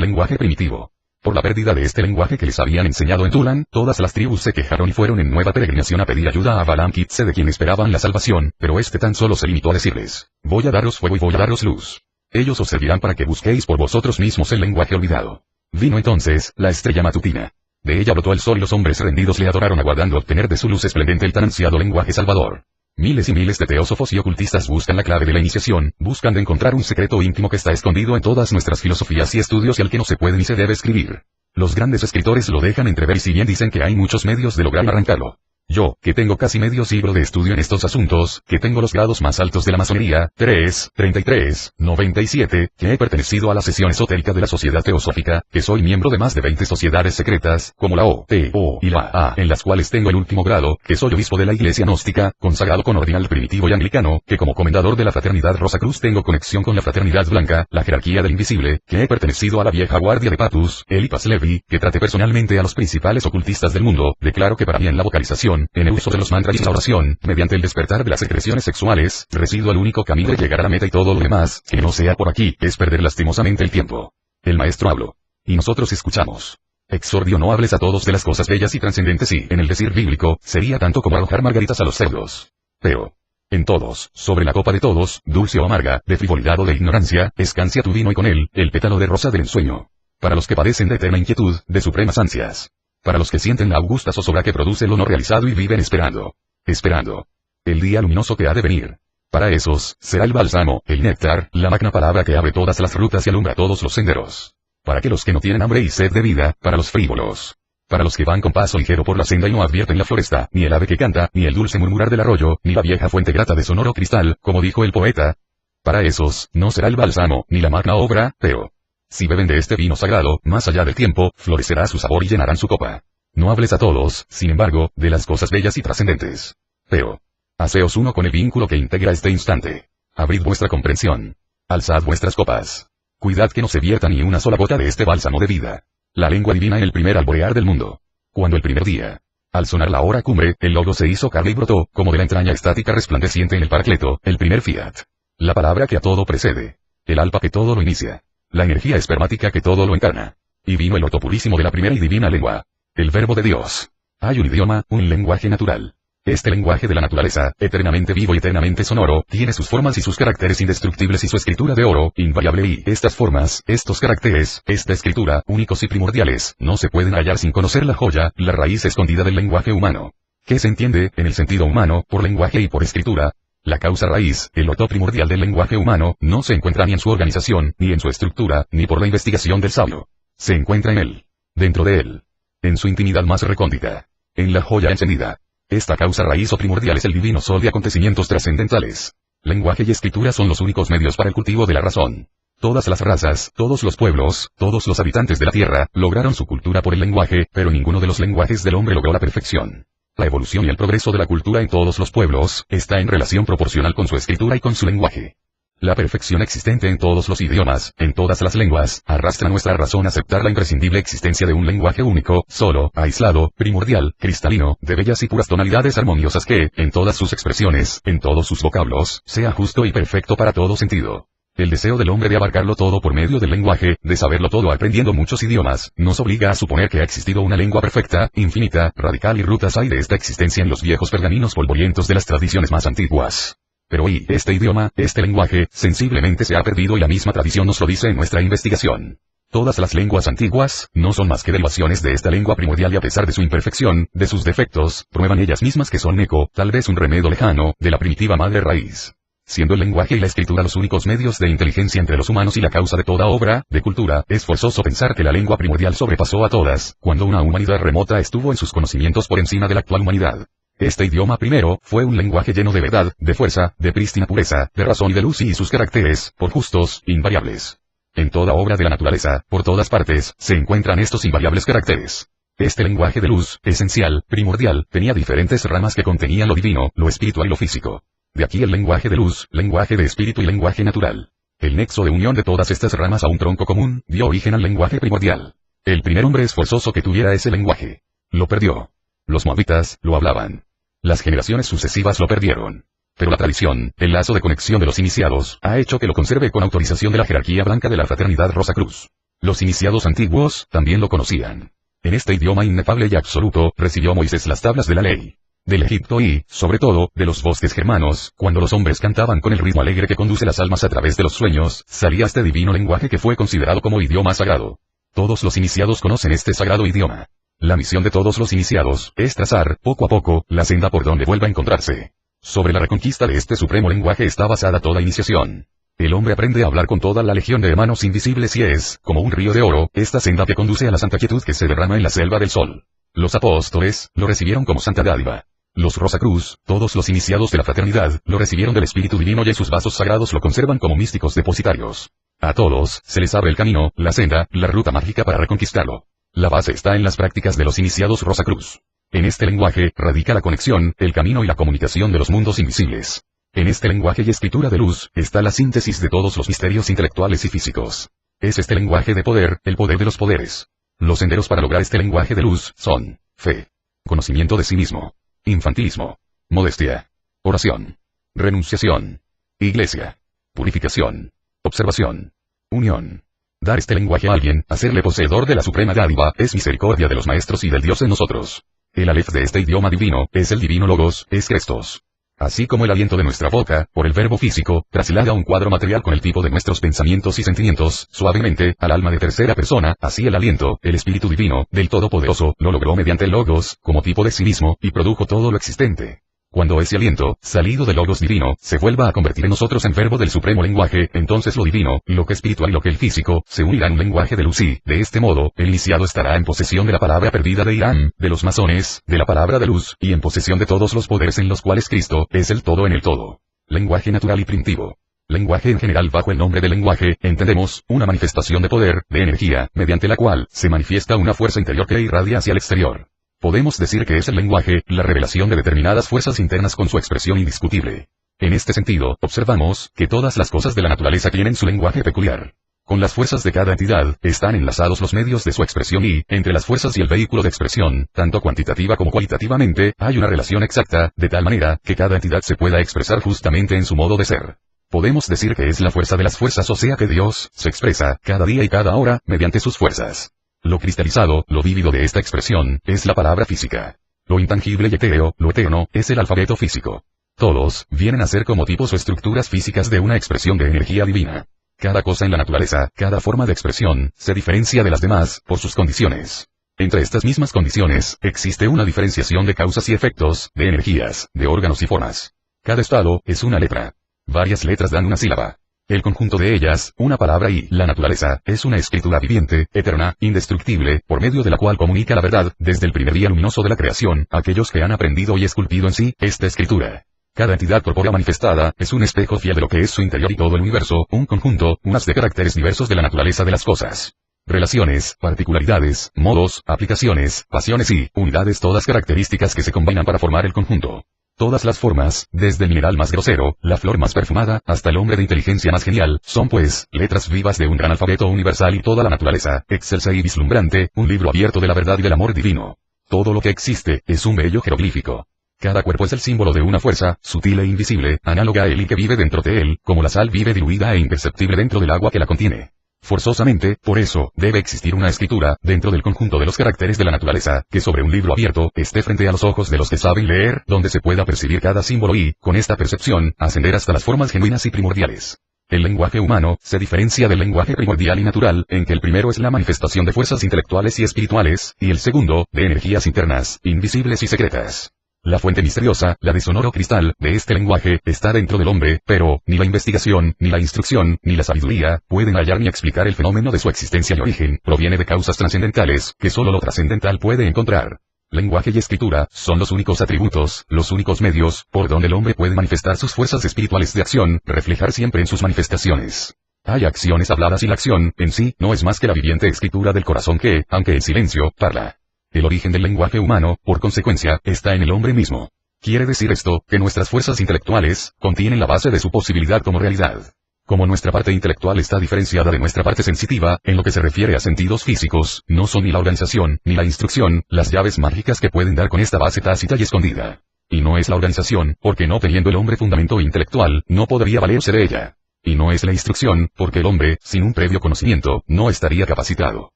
lenguaje primitivo. Por la pérdida de este lenguaje que les habían enseñado en Tulan, todas las tribus se quejaron y fueron en nueva peregrinación a pedir ayuda a Balaam Kitse de quien esperaban la salvación, pero este tan solo se limitó a decirles, voy a daros fuego y voy a daros luz. Ellos os servirán para que busquéis por vosotros mismos el lenguaje olvidado. Vino entonces, la estrella matutina. De ella brotó el sol y los hombres rendidos le adoraron aguardando obtener de su luz esplendente el tan ansiado lenguaje salvador. Miles y miles de teósofos y ocultistas buscan la clave de la iniciación, buscan de encontrar un secreto íntimo que está escondido en todas nuestras filosofías y estudios y al que no se puede ni se debe escribir. Los grandes escritores lo dejan entrever y si bien dicen que hay muchos medios de lograr arrancarlo. Yo, que tengo casi medio siglo de estudio en estos asuntos, que tengo los grados más altos de la masonería, 3, 33, 97, que he pertenecido a la sesión esotérica de la Sociedad Teosófica, que soy miembro de más de 20 sociedades secretas, como la O.T.O. y la A, en las cuales tengo el último grado, que soy obispo de la Iglesia Gnóstica, consagrado con ordinal primitivo y anglicano, que como comendador de la Fraternidad Rosacruz tengo conexión con la Fraternidad Blanca, la jerarquía del invisible, que he pertenecido a la vieja guardia de Patus, Elipas Levi, que traté personalmente a los principales ocultistas del mundo, declaro que para mí en la vocalización, en el uso de los mantras y la oración, mediante el despertar de las secreciones sexuales, resido el único camino de llegar a la meta y todo lo demás, que no sea por aquí, es perder lastimosamente el tiempo. El maestro habló. Y nosotros escuchamos. Exordio no hables a todos de las cosas bellas y trascendentes y, en el decir bíblico, sería tanto como arrojar margaritas a los cerdos. Pero, En todos, sobre la copa de todos, dulce o amarga, de frivolidad o de ignorancia, escancia tu vino y con él, el pétalo de rosa del ensueño. Para los que padecen de eterna inquietud, de supremas ansias. Para los que sienten la augusta zozobra que produce lo no realizado y viven esperando. Esperando. El día luminoso que ha de venir. Para esos, será el bálsamo, el néctar, la magna palabra que abre todas las rutas y alumbra todos los senderos. Para que los que no tienen hambre y sed de vida, para los frívolos. Para los que van con paso ligero por la senda y no advierten la floresta, ni el ave que canta, ni el dulce murmurar del arroyo, ni la vieja fuente grata de sonoro cristal, como dijo el poeta. Para esos, no será el bálsamo, ni la magna obra, pero si beben de este vino sagrado, más allá del tiempo, florecerá su sabor y llenarán su copa. No hables a todos, sin embargo, de las cosas bellas y trascendentes. Pero haceos uno con el vínculo que integra este instante. Abrid vuestra comprensión. Alzad vuestras copas. Cuidad que no se vierta ni una sola gota de este bálsamo de vida. La lengua divina en el primer alborear del mundo. Cuando el primer día, al sonar la hora cumbre, el logo se hizo carne y brotó, como de la entraña estática resplandeciente en el Paracleto, el primer fiat. La palabra que a todo precede. El alfa que todo lo inicia. La energía espermática que todo lo encarna. Y vino el orto purísimo de la primera y divina lengua. El verbo de Dios. Hay un idioma, un lenguaje natural. Este lenguaje de la naturaleza, eternamente vivo y eternamente sonoro, tiene sus formas y sus caracteres indestructibles y su escritura de oro, invariable y estas formas, estos caracteres, esta escritura, únicos y primordiales, no se pueden hallar sin conocer la joya, la raíz escondida del lenguaje humano. ¿Qué se entiende, en el sentido humano, por lenguaje y por escritura? La causa raíz, el orto primordial del lenguaje humano, no se encuentra ni en su organización, ni en su estructura, ni por la investigación del sabio. Se encuentra en él. Dentro de él. En su intimidad más recóndita. En la joya encendida. Esta causa raíz o primordial es el divino sol de acontecimientos trascendentales. Lenguaje y escritura son los únicos medios para el cultivo de la razón. Todas las razas, todos los pueblos, todos los habitantes de la tierra, lograron su cultura por el lenguaje, pero ninguno de los lenguajes del hombre logró la perfección. La evolución y el progreso de la cultura en todos los pueblos, está en relación proporcional con su escritura y con su lenguaje. La perfección existente en todos los idiomas, en todas las lenguas, arrastra nuestra razón a aceptar la imprescindible existencia de un lenguaje único, solo, aislado, primordial, cristalino, de bellas y puras tonalidades armoniosas que, en todas sus expresiones, en todos sus vocablos, sea justo y perfecto para todo sentido. El deseo del hombre de abarcarlo todo por medio del lenguaje, de saberlo todo aprendiendo muchos idiomas, nos obliga a suponer que ha existido una lengua perfecta, infinita, radical y rutas hay de esta existencia en los viejos pergaminos polvorientos de las tradiciones más antiguas. Pero hoy, este idioma, este lenguaje, sensiblemente se ha perdido y la misma tradición nos lo dice en nuestra investigación. Todas las lenguas antiguas, no son más que derivaciones de esta lengua primordial y a pesar de su imperfección, de sus defectos, prueban ellas mismas que son eco, tal vez un remedio lejano, de la primitiva madre raíz. Siendo el lenguaje y la escritura los únicos medios de inteligencia entre los humanos y la causa de toda obra, de cultura, es forzoso pensar que la lengua primordial sobrepasó a todas, cuando una humanidad remota estuvo en sus conocimientos por encima de la actual humanidad. Este idioma primero, fue un lenguaje lleno de verdad, de fuerza, de prístina pureza, de razón y de luz y sus caracteres, por justos, invariables. En toda obra de la naturaleza, por todas partes, se encuentran estos invariables caracteres. Este lenguaje de luz, esencial, primordial, tenía diferentes ramas que contenían lo divino, lo espiritual y lo físico. De aquí el lenguaje de luz, lenguaje de espíritu y lenguaje natural. El nexo de unión de todas estas ramas a un tronco común, dio origen al lenguaje primordial. El primer hombre es forzoso que tuviera ese lenguaje. Lo perdió. Los moabitas, lo hablaban. Las generaciones sucesivas lo perdieron. Pero la tradición, el lazo de conexión de los iniciados, ha hecho que lo conserve con autorización de la jerarquía blanca de la fraternidad Rosacruz. Los iniciados antiguos, también lo conocían. En este idioma inefable y absoluto, recibió Moisés las tablas de la ley. Del Egipto y, sobre todo, de los bosques germanos, cuando los hombres cantaban con el ritmo alegre que conduce las almas a través de los sueños, salía este divino lenguaje que fue considerado como idioma sagrado. Todos los iniciados conocen este sagrado idioma. La misión de todos los iniciados, es trazar, poco a poco, la senda por donde vuelva a encontrarse. Sobre la reconquista de este supremo lenguaje está basada toda iniciación. El hombre aprende a hablar con toda la legión de hermanos invisibles y es, como un río de oro, esta senda que conduce a la santa quietud que se derrama en la selva del sol. Los apóstoles, lo recibieron como santa dádiva. Los Rosacruz, todos los iniciados de la fraternidad, lo recibieron del Espíritu Divino y en sus vasos sagrados lo conservan como místicos depositarios. A todos, se les abre el camino, la senda, la ruta mágica para reconquistarlo. La base está en las prácticas de los iniciados Rosacruz. En este lenguaje, radica la conexión, el camino y la comunicación de los mundos invisibles. En este lenguaje y escritura de luz, está la síntesis de todos los misterios intelectuales y físicos. Es este lenguaje de poder, el poder de los poderes. Los senderos para lograr este lenguaje de luz, son, fe, conocimiento de sí mismo, infantilismo, modestia, oración, renunciación, iglesia, purificación, observación, unión. Dar este lenguaje a alguien, hacerle poseedor de la suprema dádiva, es misericordia de los maestros y del Dios en nosotros. El alef de este idioma divino, es el divino logos, es Crestos. Así como el aliento de nuestra boca, por el verbo físico, traslada un cuadro material con el tipo de nuestros pensamientos y sentimientos, suavemente, al alma de tercera persona, así el aliento, el Espíritu Divino, del Todopoderoso, lo logró mediante el Logos, como tipo de sí mismo, y produjo todo lo existente. Cuando ese aliento, salido del Logos divino, se vuelva a convertir en nosotros en verbo del supremo lenguaje, entonces lo divino, lo que espiritual y lo que el físico, se unirán en un lenguaje de luz y, de este modo, el iniciado estará en posesión de la palabra perdida de Irán, de los masones, de la palabra de luz, y en posesión de todos los poderes en los cuales Cristo, es el todo en el todo. Lenguaje natural y primitivo. Lenguaje en general. Bajo el nombre de lenguaje, entendemos, una manifestación de poder, de energía, mediante la cual, se manifiesta una fuerza interior que irradia hacia el exterior. Podemos decir que es el lenguaje, la revelación de determinadas fuerzas internas con su expresión indiscutible. En este sentido, observamos, que todas las cosas de la naturaleza tienen su lenguaje peculiar. Con las fuerzas de cada entidad, están enlazados los medios de su expresión y, entre las fuerzas y el vehículo de expresión, tanto cuantitativa como cualitativamente, hay una relación exacta, de tal manera, que cada entidad se pueda expresar justamente en su modo de ser. Podemos decir que es la fuerza de las fuerzas, o sea que Dios, se expresa, cada día y cada hora, mediante sus fuerzas. Lo cristalizado, lo vívido de esta expresión, es la palabra física. Lo intangible y etéreo, lo eterno, es el alfabeto físico. Todos, vienen a ser como tipos o estructuras físicas de una expresión de energía divina. Cada cosa en la naturaleza, cada forma de expresión, se diferencia de las demás, por sus condiciones. Entre estas mismas condiciones, existe una diferenciación de causas y efectos, de energías, de órganos y formas. Cada estado, es una letra. Varias letras dan una sílaba. El conjunto de ellas, una palabra y, la naturaleza, es una escritura viviente, eterna, indestructible, por medio de la cual comunica la verdad, desde el primer día luminoso de la creación, a aquellos que han aprendido y esculpido en sí, esta escritura. Cada entidad corpórea manifestada, es un espejo fiel de lo que es su interior y todo el universo, un conjunto, unas de caracteres diversos de la naturaleza de las cosas. Relaciones, particularidades, modos, aplicaciones, pasiones y, unidades, todas características que se combinan para formar el conjunto. Todas las formas, desde el mineral más grosero, la flor más perfumada, hasta el hombre de inteligencia más genial, son pues, letras vivas de un gran alfabeto universal y toda la naturaleza, excelsa y vislumbrante, un libro abierto de la verdad y del amor divino. Todo lo que existe, es un bello jeroglífico. Cada cuerpo es el símbolo de una fuerza, sutil e invisible, análoga a él y que vive dentro de él, como la sal vive diluida e imperceptible dentro del agua que la contiene. Forzosamente, por eso, debe existir una escritura, dentro del conjunto de los caracteres de la naturaleza, que sobre un libro abierto, esté frente a los ojos de los que saben leer, donde se pueda percibir cada símbolo y, con esta percepción, ascender hasta las formas genuinas y primordiales. El lenguaje humano, se diferencia del lenguaje primordial y natural, en que el primero es la manifestación de fuerzas intelectuales y espirituales, y el segundo, de energías internas, invisibles y secretas. La fuente misteriosa, la de sonoro cristal, de este lenguaje, está dentro del hombre, pero, ni la investigación, ni la instrucción, ni la sabiduría, pueden hallar ni explicar el fenómeno de su existencia y origen, proviene de causas trascendentales, que solo lo trascendental puede encontrar. Lenguaje y escritura, son los únicos atributos, los únicos medios, por donde el hombre puede manifestar sus fuerzas espirituales de acción, reflejar siempre en sus manifestaciones. Hay acciones habladas y la acción, en sí, no es más que la viviente escritura del corazón que, aunque en silencio, parla. El origen del lenguaje humano, por consecuencia, está en el hombre mismo. Quiere decir esto, que nuestras fuerzas intelectuales, contienen la base de su posibilidad como realidad. Como nuestra parte intelectual está diferenciada de nuestra parte sensitiva, en lo que se refiere a sentidos físicos, no son ni la organización, ni la instrucción, las llaves mágicas que pueden dar con esta base tácita y escondida. Y no es la organización, porque no teniendo el hombre fundamento intelectual, no podría valerse de ella. Y no es la instrucción, porque el hombre, sin un previo conocimiento, no estaría capacitado.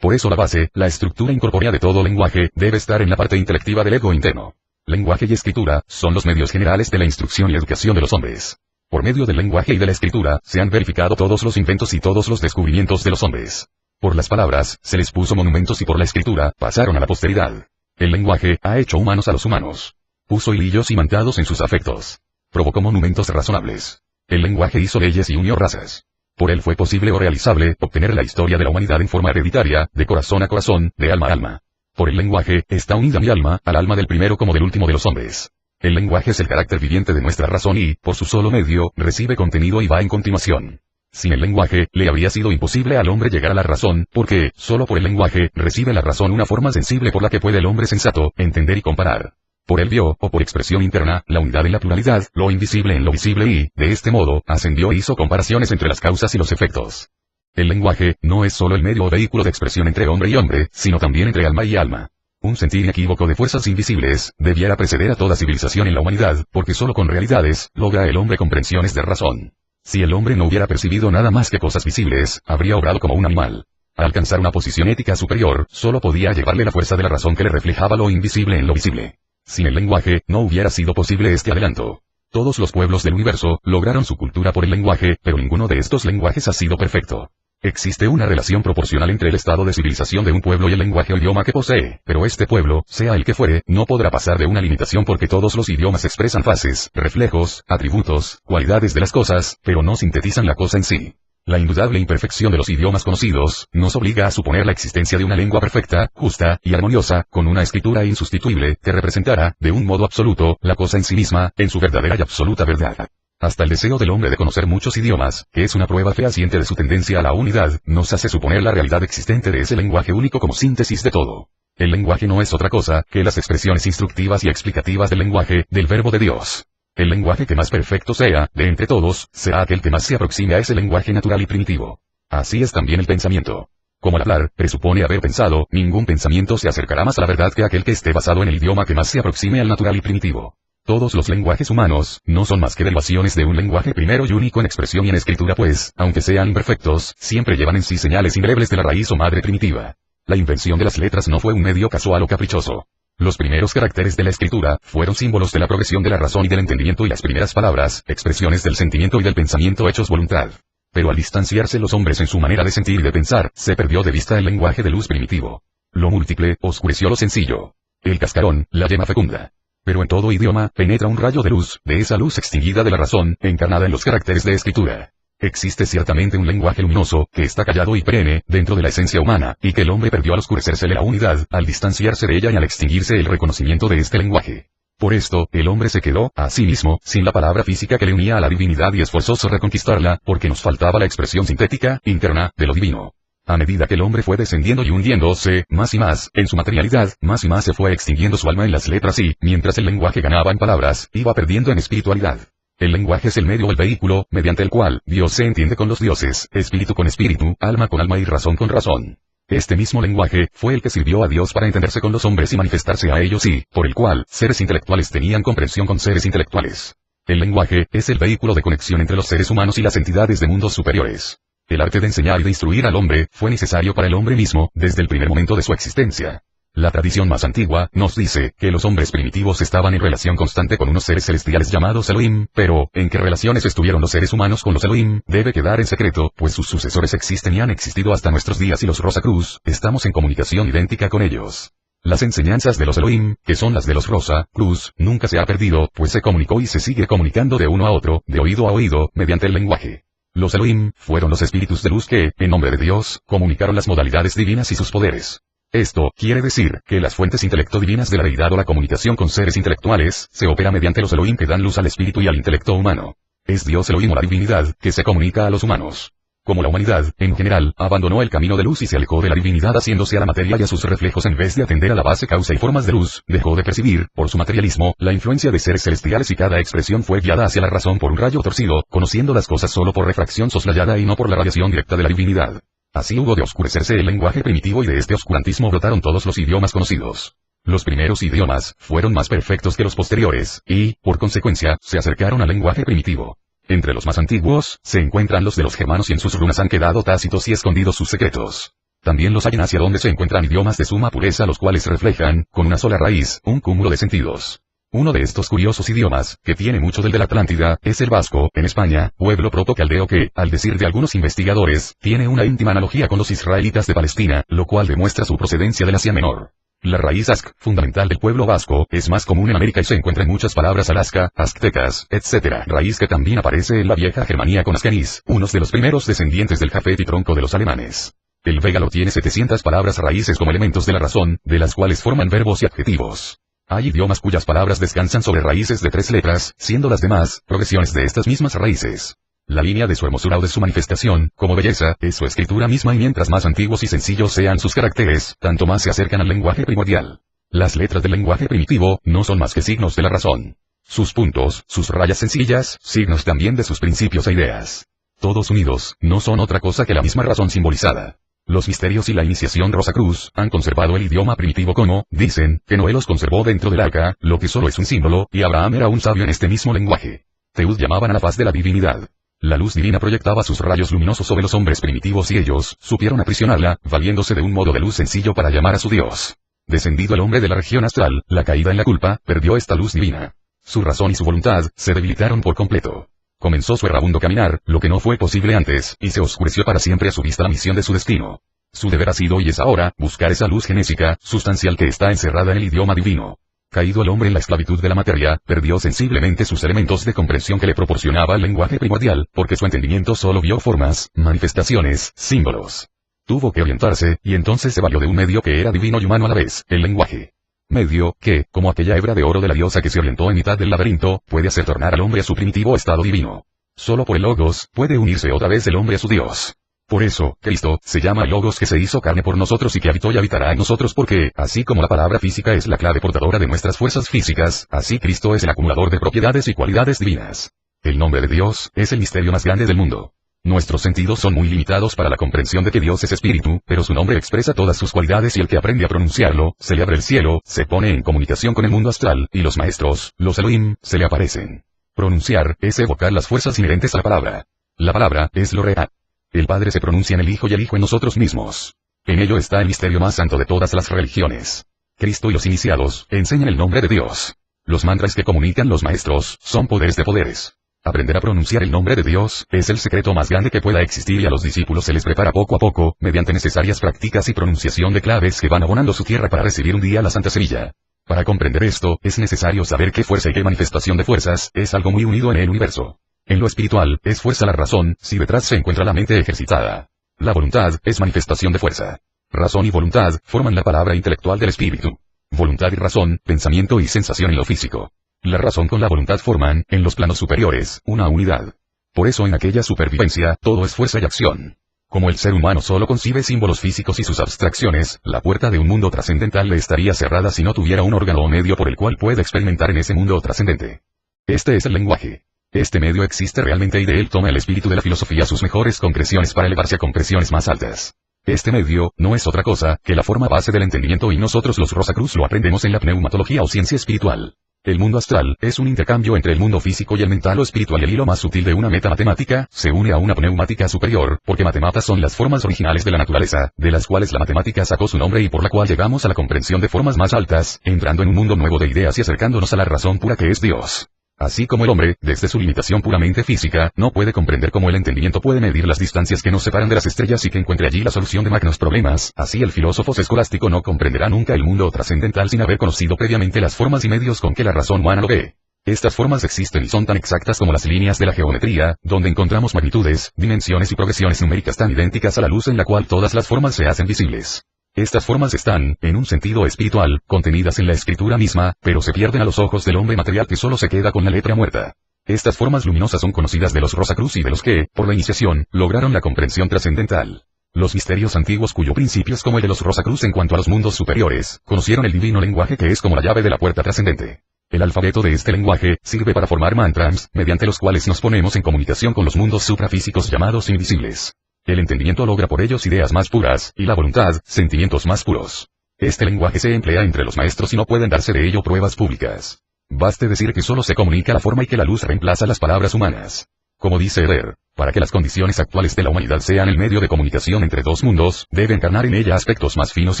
Por eso la base, la estructura incorpórea de todo lenguaje, debe estar en la parte intelectiva del ego interno. Lenguaje y escritura, son los medios generales de la instrucción y educación de los hombres. Por medio del lenguaje y de la escritura, se han verificado todos los inventos y todos los descubrimientos de los hombres. Por las palabras, se les puso monumentos y por la escritura, pasaron a la posteridad. El lenguaje, ha hecho humanos a los humanos. Puso hilillos imantados en sus afectos. Provocó monumentos razonables. El lenguaje hizo leyes y unió razas. Por él fue posible o realizable, obtener la historia de la humanidad en forma hereditaria, de corazón a corazón, de alma a alma. Por el lenguaje, está unida mi alma, al alma del primero como del último de los hombres. El lenguaje es el carácter viviente de nuestra razón y, por su solo medio, recibe contenido y va en continuación. Sin el lenguaje, le habría sido imposible al hombre llegar a la razón, porque, solo por el lenguaje, recibe la razón una forma sensible por la que puede el hombre sensato, entender y comparar. Por él vio, o por expresión interna, la unidad en la pluralidad, lo invisible en lo visible y, de este modo, ascendió e hizo comparaciones entre las causas y los efectos. El lenguaje, no es solo el medio o vehículo de expresión entre hombre y hombre, sino también entre alma y alma. Un sentir inequívoco de fuerzas invisibles, debiera preceder a toda civilización en la humanidad, porque solo con realidades, logra el hombre comprensiones de razón. Si el hombre no hubiera percibido nada más que cosas visibles, habría obrado como un animal. Al alcanzar una posición ética superior, solo podía llevarle la fuerza de la razón que le reflejaba lo invisible en lo visible. Sin el lenguaje, no hubiera sido posible este adelanto. Todos los pueblos del universo lograron su cultura por el lenguaje, pero ninguno de estos lenguajes ha sido perfecto. Existe una relación proporcional entre el estado de civilización de un pueblo y el lenguaje o idioma que posee, pero este pueblo, sea el que fuere, no podrá pasar de una limitación porque todos los idiomas expresan fases, reflejos, atributos, cualidades de las cosas, pero no sintetizan la cosa en sí. La indudable imperfección de los idiomas conocidos, nos obliga a suponer la existencia de una lengua perfecta, justa, y armoniosa, con una escritura insustituible, que representara, de un modo absoluto, la cosa en sí misma, en su verdadera y absoluta verdad. Hasta el deseo del hombre de conocer muchos idiomas, que es una prueba fehaciente de su tendencia a la unidad, nos hace suponer la realidad existente de ese lenguaje único como síntesis de todo. El lenguaje no es otra cosa, que las expresiones instructivas y explicativas del lenguaje, del verbo de Dios. El lenguaje que más perfecto sea, de entre todos, será aquel que más se aproxime a ese lenguaje natural y primitivo. Así es también el pensamiento. Como el hablar, presupone haber pensado, ningún pensamiento se acercará más a la verdad que aquel que esté basado en el idioma que más se aproxime al natural y primitivo. Todos los lenguajes humanos, no son más que derivaciones de un lenguaje primero y único en expresión y en escritura pues, aunque sean imperfectos, siempre llevan en sí señales indelebles de la raíz o madre primitiva. La invención de las letras no fue un medio casual o caprichoso. Los primeros caracteres de la escritura, fueron símbolos de la progresión de la razón y del entendimiento y las primeras palabras, expresiones del sentimiento y del pensamiento hechos voluntad. Pero al distanciarse los hombres en su manera de sentir y de pensar, se perdió de vista el lenguaje de luz primitivo. Lo múltiple, oscureció lo sencillo. El cascarón, la yema fecunda. Pero en todo idioma, penetra un rayo de luz, de esa luz extinguida de la razón, encarnada en los caracteres de escritura. Existe ciertamente un lenguaje luminoso, que está callado y perenne, dentro de la esencia humana, y que el hombre perdió al oscurecérsele la unidad, al distanciarse de ella y al extinguirse el reconocimiento de este lenguaje. Por esto, el hombre se quedó, a sí mismo, sin la palabra física que le unía a la divinidad y esforzóse reconquistarla, porque nos faltaba la expresión sintética, interna, de lo divino. A medida que el hombre fue descendiendo y hundiéndose, más y más, en su materialidad, más y más se fue extinguiendo su alma en las letras y, mientras el lenguaje ganaba en palabras, iba perdiendo en espiritualidad. El lenguaje es el medio o el vehículo, mediante el cual, Dios se entiende con los dioses, espíritu con espíritu, alma con alma y razón con razón. Este mismo lenguaje, fue el que sirvió a Dios para entenderse con los hombres y manifestarse a ellos y, por el cual, seres intelectuales tenían comprensión con seres intelectuales. El lenguaje, es el vehículo de conexión entre los seres humanos y las entidades de mundos superiores. El arte de enseñar y de instruir al hombre, fue necesario para el hombre mismo, desde el primer momento de su existencia. La tradición más antigua, nos dice, que los hombres primitivos estaban en relación constante con unos seres celestiales llamados Elohim, pero, en qué relaciones estuvieron los seres humanos con los Elohim, debe quedar en secreto, pues sus sucesores existen y han existido hasta nuestros días y los Rosacruz, estamos en comunicación idéntica con ellos. Las enseñanzas de los Elohim, que son las de los Rosacruz, nunca se ha perdido, pues se comunicó y se sigue comunicando de uno a otro, de oído a oído, mediante el lenguaje. Los Elohim, fueron los espíritus de luz que, en nombre de Dios, comunicaron las modalidades divinas y sus poderes. Esto, quiere decir, que las fuentes intelecto divinas de la deidad o la comunicación con seres intelectuales, se opera mediante los Elohim que dan luz al espíritu y al intelecto humano. Es Dios Elohim o la divinidad, que se comunica a los humanos. Como la humanidad, en general, abandonó el camino de luz y se alejó de la divinidad haciéndose a la materia y a sus reflejos en vez de atender a la base causa y formas de luz, dejó de percibir, por su materialismo, la influencia de seres celestiales y cada expresión fue guiada hacia la razón por un rayo torcido, conociendo las cosas solo por refracción soslayada y no por la radiación directa de la divinidad. Así hubo de oscurecerse el lenguaje primitivo y de este oscurantismo brotaron todos los idiomas conocidos. Los primeros idiomas, fueron más perfectos que los posteriores, y, por consecuencia, se acercaron al lenguaje primitivo. Entre los más antiguos, se encuentran los de los germanos y en sus runas han quedado tácitos y escondidos sus secretos. También los hay en Asia donde se encuentran idiomas de suma pureza los cuales reflejan, con una sola raíz, un cúmulo de sentidos. Uno de estos curiosos idiomas, que tiene mucho del de la Atlántida, es el vasco, en España, pueblo proto-caldeo que, al decir de algunos investigadores, tiene una íntima analogía con los israelitas de Palestina, lo cual demuestra su procedencia del Asia Menor. La raíz ask, fundamental del pueblo vasco, es más común en América y se encuentra en muchas palabras alaska, aztecas, etc. Raíz que también aparece en la vieja Germanía con ascanis, unos de los primeros descendientes del jafet y tronco de los alemanes. El végalo tiene 700 palabras raíces como elementos de la razón, de las cuales forman verbos y adjetivos. Hay idiomas cuyas palabras descansan sobre raíces de 3 letras, siendo las demás, progresiones de estas mismas raíces. La línea de su hermosura o de su manifestación, como belleza, es su escritura misma y mientras más antiguos y sencillos sean sus caracteres, tanto más se acercan al lenguaje primordial. Las letras del lenguaje primitivo, no son más que signos de la razón. Sus puntos, sus rayas sencillas, signos también de sus principios e ideas. Todos unidos, no son otra cosa que la misma razón simbolizada. Los misterios y la iniciación Rosacruz, han conservado el idioma primitivo como, dicen, que Noé los conservó dentro del arca, lo que solo es un símbolo, y Abraham era un sabio en este mismo lenguaje. Teud llamaban a la faz de la divinidad. La luz divina proyectaba sus rayos luminosos sobre los hombres primitivos y ellos, supieron aprisionarla, valiéndose de un modo de luz sencillo para llamar a su Dios. Descendido el hombre de la región astral, la caída en la culpa, perdió esta luz divina. Su razón y su voluntad se debilitaron por completo. Comenzó su errabundo caminar, lo que no fue posible antes, y se oscureció para siempre a su vista la misión de su destino. Su deber ha sido y es ahora, buscar esa luz genésica, sustancial que está encerrada en el idioma divino. Caído el hombre en la esclavitud de la materia, perdió sensiblemente sus elementos de comprensión que le proporcionaba el lenguaje primordial, porque su entendimiento solo vio formas, manifestaciones, símbolos. Tuvo que orientarse, y entonces se valió de un medio que era divino y humano a la vez, el lenguaje. Medio, que, como aquella hebra de oro de la diosa que se orientó en mitad del laberinto, puede hacer tornar al hombre a su primitivo estado divino. Solo por el Logos, puede unirse otra vez el hombre a su Dios. Por eso, Cristo, se llama el Logos que se hizo carne por nosotros y que habitó y habitará en nosotros porque, así como la palabra física es la clave portadora de nuestras fuerzas físicas, así Cristo es el acumulador de propiedades y cualidades divinas. El nombre de Dios, es el misterio más grande del mundo. Nuestros sentidos son muy limitados para la comprensión de que Dios es espíritu, pero su nombre expresa todas sus cualidades y el que aprende a pronunciarlo, se le abre el cielo, se pone en comunicación con el mundo astral, y los maestros, los Elohim, se le aparecen. Pronunciar, es evocar las fuerzas inherentes a la palabra. La palabra, es lo real. El Padre se pronuncia en el Hijo y el Hijo en nosotros mismos. En ello está el misterio más santo de todas las religiones. Cristo y los iniciados, enseñan el nombre de Dios. Los mantras que comunican los maestros, son poderes de poderes. Aprender a pronunciar el nombre de Dios, es el secreto más grande que pueda existir y a los discípulos se les prepara poco a poco, mediante necesarias prácticas y pronunciación de claves que van abonando su tierra para recibir un día la Santa Semilla. Para comprender esto, es necesario saber qué fuerza y qué manifestación de fuerzas, es algo muy unido en el universo. En lo espiritual, es fuerza la razón, si detrás se encuentra la mente ejercitada. La voluntad, es manifestación de fuerza. Razón y voluntad, forman la palabra intelectual del espíritu. Voluntad y razón, pensamiento y sensación en lo físico. La razón con la voluntad forman, en los planos superiores, una unidad. Por eso en aquella supervivencia, todo es fuerza y acción. Como el ser humano solo concibe símbolos físicos y sus abstracciones, la puerta de un mundo trascendental le estaría cerrada si no tuviera un órgano o medio por el cual pueda experimentar en ese mundo trascendente. Este es el lenguaje. Este medio existe realmente y de él toma el espíritu de la filosofía sus mejores concreciones para elevarse a concreciones más altas. Este medio, no es otra cosa, que la forma base del entendimiento y nosotros los Rosacruz lo aprendemos en la pneumatología o ciencia espiritual. El mundo astral, es un intercambio entre el mundo físico y el mental o espiritual y el hilo más sutil de una meta matemática, se une a una pneumática superior, porque matematas son las formas originales de la naturaleza, de las cuales la matemática sacó su nombre y por la cual llegamos a la comprensión de formas más altas, entrando en un mundo nuevo de ideas y acercándonos a la razón pura que es Dios. Así como el hombre, desde su limitación puramente física, no puede comprender cómo el entendimiento puede medir las distancias que nos separan de las estrellas y que encuentre allí la solución de magnos problemas, así el filósofo escolástico no comprenderá nunca el mundo trascendental sin haber conocido previamente las formas y medios con que la razón humana lo ve. Estas formas existen y son tan exactas como las líneas de la geometría, donde encontramos magnitudes, dimensiones y progresiones numéricas tan idénticas a la luz en la cual todas las formas se hacen visibles. Estas formas están, en un sentido espiritual, contenidas en la escritura misma, pero se pierden a los ojos del hombre material que solo se queda con la letra muerta. Estas formas luminosas son conocidas de los Rosacruz y de los que, por la iniciación, lograron la comprensión trascendental. Los misterios antiguos cuyo principio es como el de los Rosacruz en cuanto a los mundos superiores, conocieron el divino lenguaje que es como la llave de la puerta trascendente. El alfabeto de este lenguaje, sirve para formar mantras, mediante los cuales nos ponemos en comunicación con los mundos suprafísicos llamados invisibles. El entendimiento logra por ellos ideas más puras, y la voluntad, sentimientos más puros. Este lenguaje se emplea entre los maestros y no pueden darse de ello pruebas públicas. Baste decir que solo se comunica la forma y que la luz reemplaza las palabras humanas. Como dice Eder, para que las condiciones actuales de la humanidad sean el medio de comunicación entre dos mundos, debe encarnar en ella aspectos más finos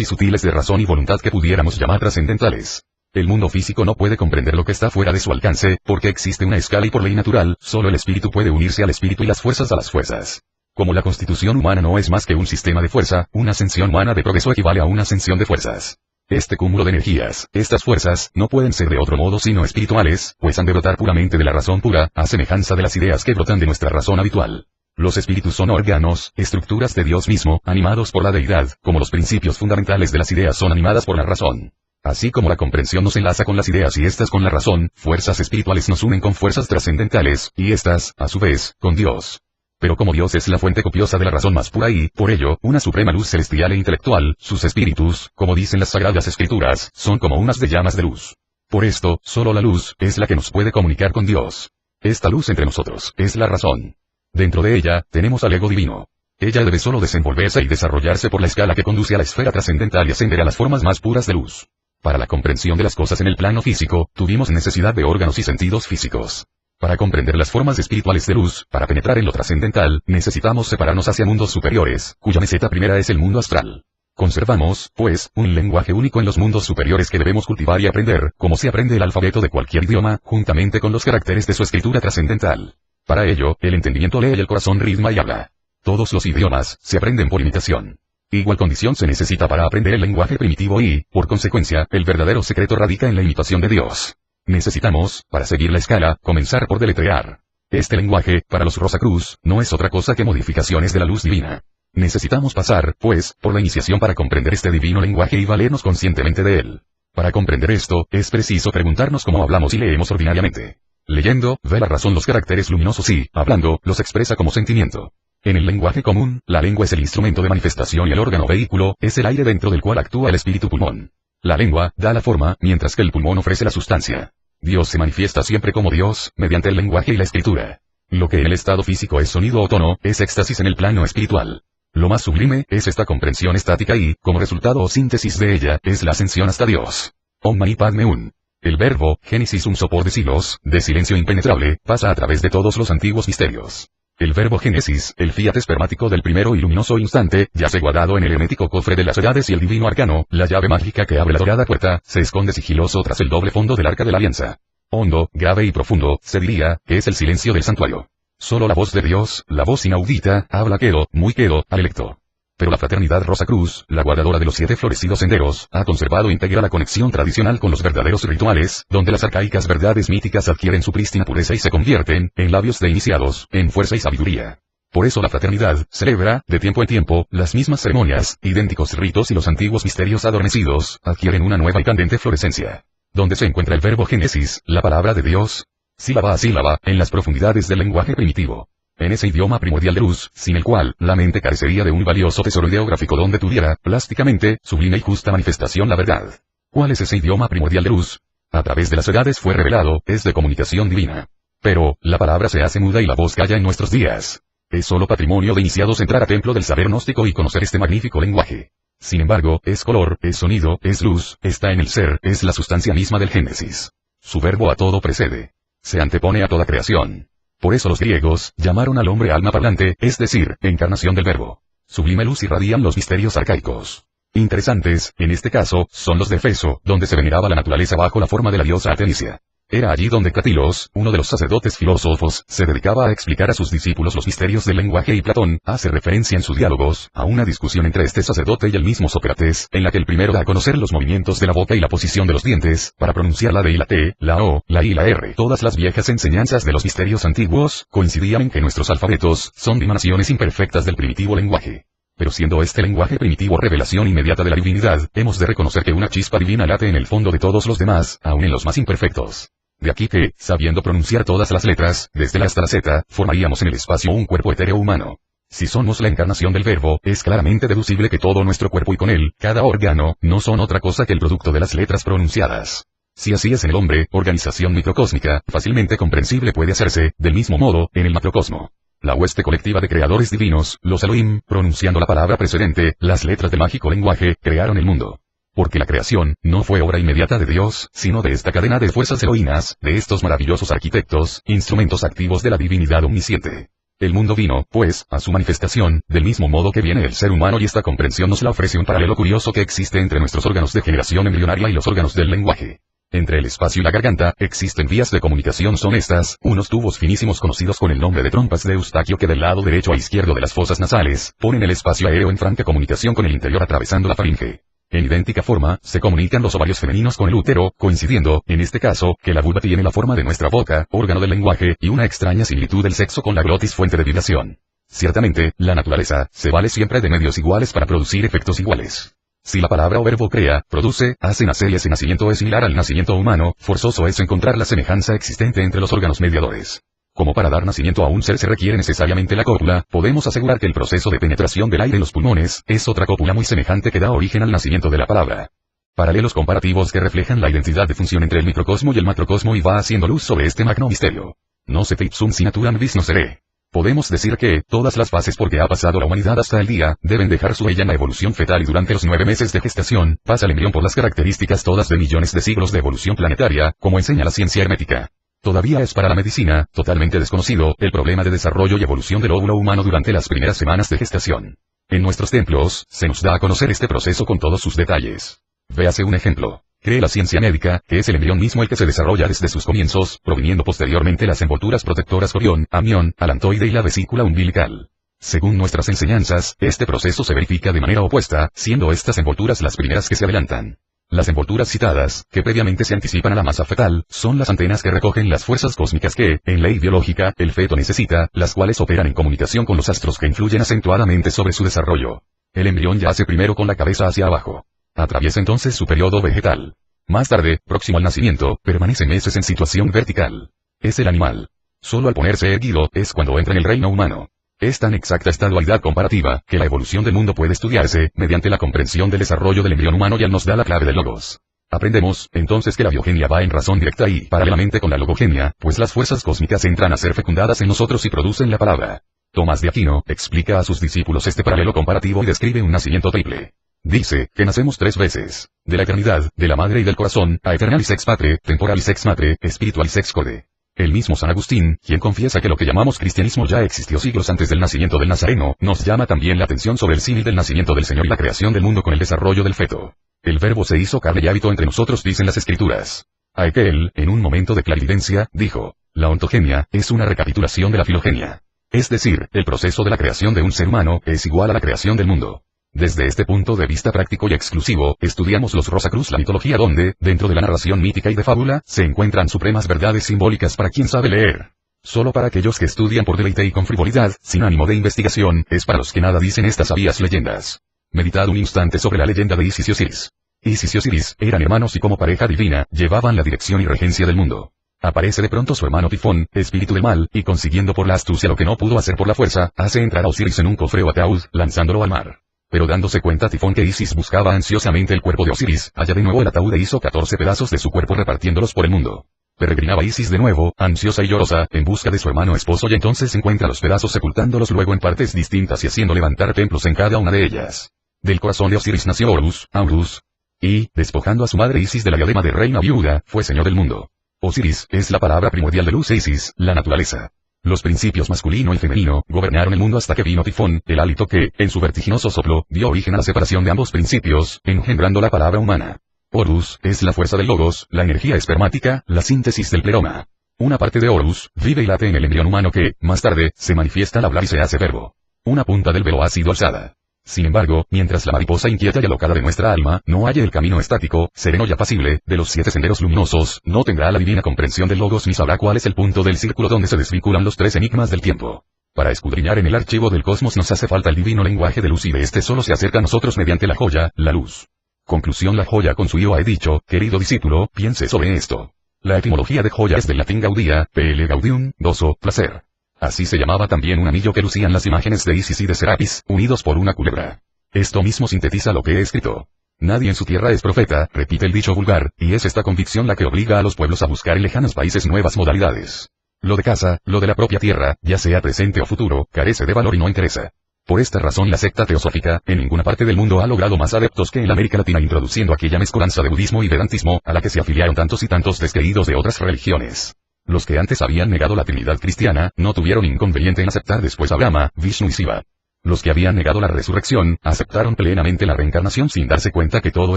y sutiles de razón y voluntad que pudiéramos llamar trascendentales. El mundo físico no puede comprender lo que está fuera de su alcance, porque existe una escala y por ley natural, solo el espíritu puede unirse al espíritu y las fuerzas a las fuerzas. Como la constitución humana no es más que un sistema de fuerza, una ascensión humana de progreso equivale a una ascensión de fuerzas. Este cúmulo de energías, estas fuerzas, no pueden ser de otro modo sino espirituales, pues han de brotar puramente de la razón pura, a semejanza de las ideas que brotan de nuestra razón habitual. Los espíritus son órganos, estructuras de Dios mismo, animados por la deidad, como los principios fundamentales de las ideas son animadas por la razón. Así como la comprensión nos enlaza con las ideas y estas con la razón, fuerzas espirituales nos unen con fuerzas trascendentales, y estas, a su vez, con Dios. Pero como Dios es la fuente copiosa de la razón más pura y, por ello, una suprema luz celestial e intelectual, sus espíritus, como dicen las sagradas escrituras, son como unas de llamas de luz. Por esto, solo la luz, es la que nos puede comunicar con Dios. Esta luz entre nosotros, es la razón. Dentro de ella, tenemos al ego divino. Ella debe solo desenvolverse y desarrollarse por la escala que conduce a la esfera trascendental y ascender a las formas más puras de luz. Para la comprensión de las cosas en el plano físico, tuvimos necesidad de órganos y sentidos físicos. Para comprender las formas espirituales de luz, para penetrar en lo trascendental, necesitamos separarnos hacia mundos superiores, cuya meseta primera es el mundo astral. Conservamos, pues, un lenguaje único en los mundos superiores que debemos cultivar y aprender, como se aprende el alfabeto de cualquier idioma, juntamente con los caracteres de su escritura trascendental. Para ello, el entendimiento lee y el corazón ritma y habla. Todos los idiomas se aprenden por imitación. Igual condición se necesita para aprender el lenguaje primitivo y, por consecuencia, el verdadero secreto radica en la imitación de Dios. Necesitamos, para seguir la escala, comenzar por deletrear. Este lenguaje, para los Rosacruz, no es otra cosa que modificaciones de la luz divina. Necesitamos pasar, pues, por la iniciación para comprender este divino lenguaje y valernos conscientemente de él. Para comprender esto, es preciso preguntarnos cómo hablamos y leemos ordinariamente. Leyendo, ve la razón los caracteres luminosos y, hablando, los expresa como sentimiento. En el lenguaje común, la lengua es el instrumento de manifestación y el órgano vehículo es el aire dentro del cual actúa el espíritu pulmón. La lengua da la forma, mientras que el pulmón ofrece la sustancia. Dios se manifiesta siempre como Dios, mediante el lenguaje y la escritura. Lo que en el estado físico es sonido o tono, es éxtasis en el plano espiritual. Lo más sublime es esta comprensión estática y, como resultado o síntesis de ella, es la ascensión hasta Dios. Om Mani Padme Hum. El verbo, Génesis un sopor de siglos, de silencio impenetrable, pasa a través de todos los antiguos misterios. El verbo Génesis, el fiat espermático del primero y luminoso instante, yace guardado en el hermético cofre de las edades y el divino arcano, la llave mágica que abre la dorada puerta, se esconde sigiloso tras el doble fondo del arca de la alianza. Hondo, grave y profundo, se diría, que es el silencio del santuario. Solo la voz de Dios, la voz inaudita, habla quedo, muy quedo, al electo. Pero la fraternidad Rosacruz, la guardadora de los 7 florecidos senderos, ha conservado íntegra la conexión tradicional con los verdaderos rituales, donde las arcaicas verdades míticas adquieren su prístina pureza y se convierten, en labios de iniciados, en fuerza y sabiduría. Por eso la fraternidad, celebra, de tiempo en tiempo, las mismas ceremonias, idénticos ritos y los antiguos misterios adormecidos, adquieren una nueva y candente florescencia. ¿Dónde se encuentra el verbo Génesis, la palabra de Dios? Sílaba a sílaba, en las profundidades del lenguaje primitivo. En ese idioma primordial de luz, sin el cual, la mente carecería de un valioso tesoro ideográfico donde tuviera, plásticamente, sublime y justa manifestación la verdad. ¿Cuál es ese idioma primordial de luz? A través de las edades fue revelado, es de comunicación divina. Pero, la palabra se hace muda y la voz calla en nuestros días. Es solo patrimonio de iniciados entrar a templo del saber gnóstico y conocer este magnífico lenguaje. Sin embargo, es color, es sonido, es luz, está en el ser, es la sustancia misma del Génesis. Su verbo a todo precede. Se antepone a toda creación. Por eso los griegos llamaron al hombre alma parlante, es decir, encarnación del verbo. Sublime luz irradian los misterios arcaicos. Interesantes, en este caso, son los de Éfeso, donde se veneraba la naturaleza bajo la forma de la diosa Artemisia. Era allí donde Catilos, uno de los sacerdotes filósofos, se dedicaba a explicar a sus discípulos los misterios del lenguaje y Platón hace referencia en sus diálogos a una discusión entre este sacerdote y el mismo Sócrates, en la que el primero da a conocer los movimientos de la boca y la posición de los dientes, para pronunciar la D y la T, la O, la I y la R. Todas las viejas enseñanzas de los misterios antiguos, coincidían en que nuestros alfabetos, son dimanaciones imperfectas del primitivo lenguaje. Pero siendo este lenguaje primitivo revelación inmediata de la divinidad, hemos de reconocer que una chispa divina late en el fondo de todos los demás, aun en los más imperfectos. De aquí que, sabiendo pronunciar todas las letras, desde la hasta la Z, formaríamos en el espacio un cuerpo etéreo humano. Si somos la encarnación del verbo, es claramente deducible que todo nuestro cuerpo y con él, cada órgano, no son otra cosa que el producto de las letras pronunciadas. Si así es en el hombre, organización microcósmica, fácilmente comprensible puede hacerse, del mismo modo, en el macrocosmo. La hueste colectiva de creadores divinos, los Elohim, pronunciando la palabra precedente, las letras del mágico lenguaje, crearon el mundo. Porque la creación, no fue obra inmediata de Dios, sino de esta cadena de fuerzas eloínas, de estos maravillosos arquitectos, instrumentos activos de la divinidad omnisciente. El mundo vino, pues, a su manifestación, del mismo modo que viene el ser humano y esta comprensión nos la ofrece un paralelo curioso que existe entre nuestros órganos de generación embrionaria y los órganos del lenguaje. Entre el espacio y la garganta, existen vías de comunicación son estas, unos tubos finísimos conocidos con el nombre de trompas de Eustaquio que del lado derecho a izquierdo de las fosas nasales, ponen el espacio aéreo en franca comunicación con el interior atravesando la faringe. En idéntica forma, se comunican los ovarios femeninos con el útero, coincidiendo, en este caso, que la vulva tiene la forma de nuestra boca, órgano del lenguaje, y una extraña similitud del sexo con la glotis fuente de vibración. Ciertamente, la naturaleza, se vale siempre de medios iguales para producir efectos iguales. Si la palabra o verbo crea, produce, hace nacer y ese nacimiento es similar al nacimiento humano, forzoso es encontrar la semejanza existente entre los órganos mediadores. Como para dar nacimiento a un ser se requiere necesariamente la cópula, podemos asegurar que el proceso de penetración del aire en los pulmones, es otra cópula muy semejante que da origen al nacimiento de la palabra. Paralelos comparativos que reflejan la identidad de función entre el microcosmo y el macrocosmo y va haciendo luz sobre este magno misterio. No se ipsum sinaturam vis nocere. Podemos decir que, todas las fases por que ha pasado la humanidad hasta el día, deben dejar su huella en la evolución fetal y durante los 9 meses de gestación, pasa el embrión por las características todas de millones de siglos de evolución planetaria, como enseña la ciencia hermética. Todavía es para la medicina, totalmente desconocido, el problema de desarrollo y evolución del óvulo humano durante las primeras semanas de gestación. En nuestros templos, se nos da a conocer este proceso con todos sus detalles. Véase un ejemplo. Cree la ciencia médica, que es el embrión mismo el que se desarrolla desde sus comienzos, proviniendo posteriormente las envolturas protectoras corión, amión, alantoide y la vesícula umbilical. Según nuestras enseñanzas, este proceso se verifica de manera opuesta, siendo estas envolturas las primeras que se adelantan. Las envolturas citadas, que previamente se anticipan a la masa fetal, son las antenas que recogen las fuerzas cósmicas que, en ley biológica, el feto necesita, las cuales operan en comunicación con los astros que influyen acentuadamente sobre su desarrollo. El embrión yace primero con la cabeza hacia abajo. Atraviesa entonces su periodo vegetal. Más tarde, próximo al nacimiento, permanece meses en situación vertical. Es el animal. Solo al ponerse erguido, es cuando entra en el reino humano. Es tan exacta esta dualidad comparativa, que la evolución del mundo puede estudiarse, mediante la comprensión del desarrollo del embrión humano, y nos da la clave del logos. Aprendemos, entonces, que la biogenia va en razón directa y, paralelamente con la logogenia, pues las fuerzas cósmicas entran a ser fecundadas en nosotros y producen la palabra. Tomás de Aquino, explica a sus discípulos este paralelo comparativo y describe un nacimiento triple. Dice, que nacemos 3 veces. De la eternidad, de la madre y del corazón, a eternalis ex patre, temporalis ex matre, spiritualis ex corde. El mismo San Agustín, quien confiesa que lo que llamamos cristianismo ya existió siglos antes del nacimiento del Nazareno, nos llama también la atención sobre el símil del nacimiento del Señor y la creación del mundo con el desarrollo del feto. El verbo se hizo carne y habitó entre nosotros, dicen las escrituras. A Ezequiel, en un momento de clarividencia, dijo, la ontogenia, es una recapitulación de la filogenia. Es decir, el proceso de la creación de un ser humano, es igual a la creación del mundo. Desde este punto de vista práctico y exclusivo, estudiamos los Rosacruz, la mitología donde, dentro de la narración mítica y de fábula, se encuentran supremas verdades simbólicas para quien sabe leer. Solo para aquellos que estudian por deleite y con frivolidad, sin ánimo de investigación, es para los que nada dicen estas sabias leyendas. Meditad un instante sobre la leyenda de Isis y Osiris. Isis y Osiris eran hermanos y como pareja divina, llevaban la dirección y regencia del mundo. Aparece de pronto su hermano Tifón, espíritu del mal, y consiguiendo por la astucia lo que no pudo hacer por la fuerza, hace entrar a Osiris en un cofre o ataúd, lanzándolo al mar. Pero dándose cuenta Tifón que Isis buscaba ansiosamente el cuerpo de Osiris, halla de nuevo el ataúd e hizo 14 pedazos de su cuerpo repartiéndolos por el mundo. Peregrinaba Isis de nuevo, ansiosa y llorosa, en busca de su hermano esposo y entonces encuentra los pedazos sepultándolos luego en partes distintas y haciendo levantar templos en cada una de ellas. Del corazón de Osiris nació Horus, Aurus. Y, despojando a su madre Isis de la diadema de reina viuda, fue señor del mundo. Osiris, es la palabra primordial de luz e Isis, la naturaleza. Los principios masculino y femenino, gobernaron el mundo hasta que vino Tifón, el hálito que, en su vertiginoso soplo, dio origen a la separación de ambos principios, engendrando la palabra humana. Horus, es la fuerza del logos, la energía espermática, la síntesis del pleroma. Una parte de Horus, vive y late en el embrión humano que, más tarde, se manifiesta al hablar y se hace verbo. Una punta del velo ha sido alzada. Sin embargo, mientras la mariposa inquieta y alocada de nuestra alma, no halle el camino estático, sereno y apacible, de los 7 senderos luminosos, no tendrá la divina comprensión del logos ni sabrá cuál es el punto del círculo donde se desvinculan los 3 enigmas del tiempo. Para escudriñar en el archivo del cosmos nos hace falta el divino lenguaje de luz y de este solo se acerca a nosotros mediante la joya, la luz. Conclusión: la joya con su io he dicho, querido discípulo, piense sobre esto. La etimología de joya es del latín gaudia, pl gaudium, gozo, placer. Así se llamaba también un anillo que lucían las imágenes de Isis y de Serapis, unidos por una culebra. Esto mismo sintetiza lo que he escrito. Nadie en su tierra es profeta, repite el dicho vulgar, y es esta convicción la que obliga a los pueblos a buscar en lejanos países nuevas modalidades. Lo de casa, lo de la propia tierra, ya sea presente o futuro, carece de valor y no interesa. Por esta razón la secta teosófica, en ninguna parte del mundo ha logrado más adeptos que en la América Latina, introduciendo aquella mezcolanza de budismo y vedantismo, a la que se afiliaron tantos y tantos descreídos de otras religiones. Los que antes habían negado la Trinidad cristiana, no tuvieron inconveniente en aceptar después a Brahma, Vishnu y Shiva. Los que habían negado la resurrección, aceptaron plenamente la reencarnación sin darse cuenta que todo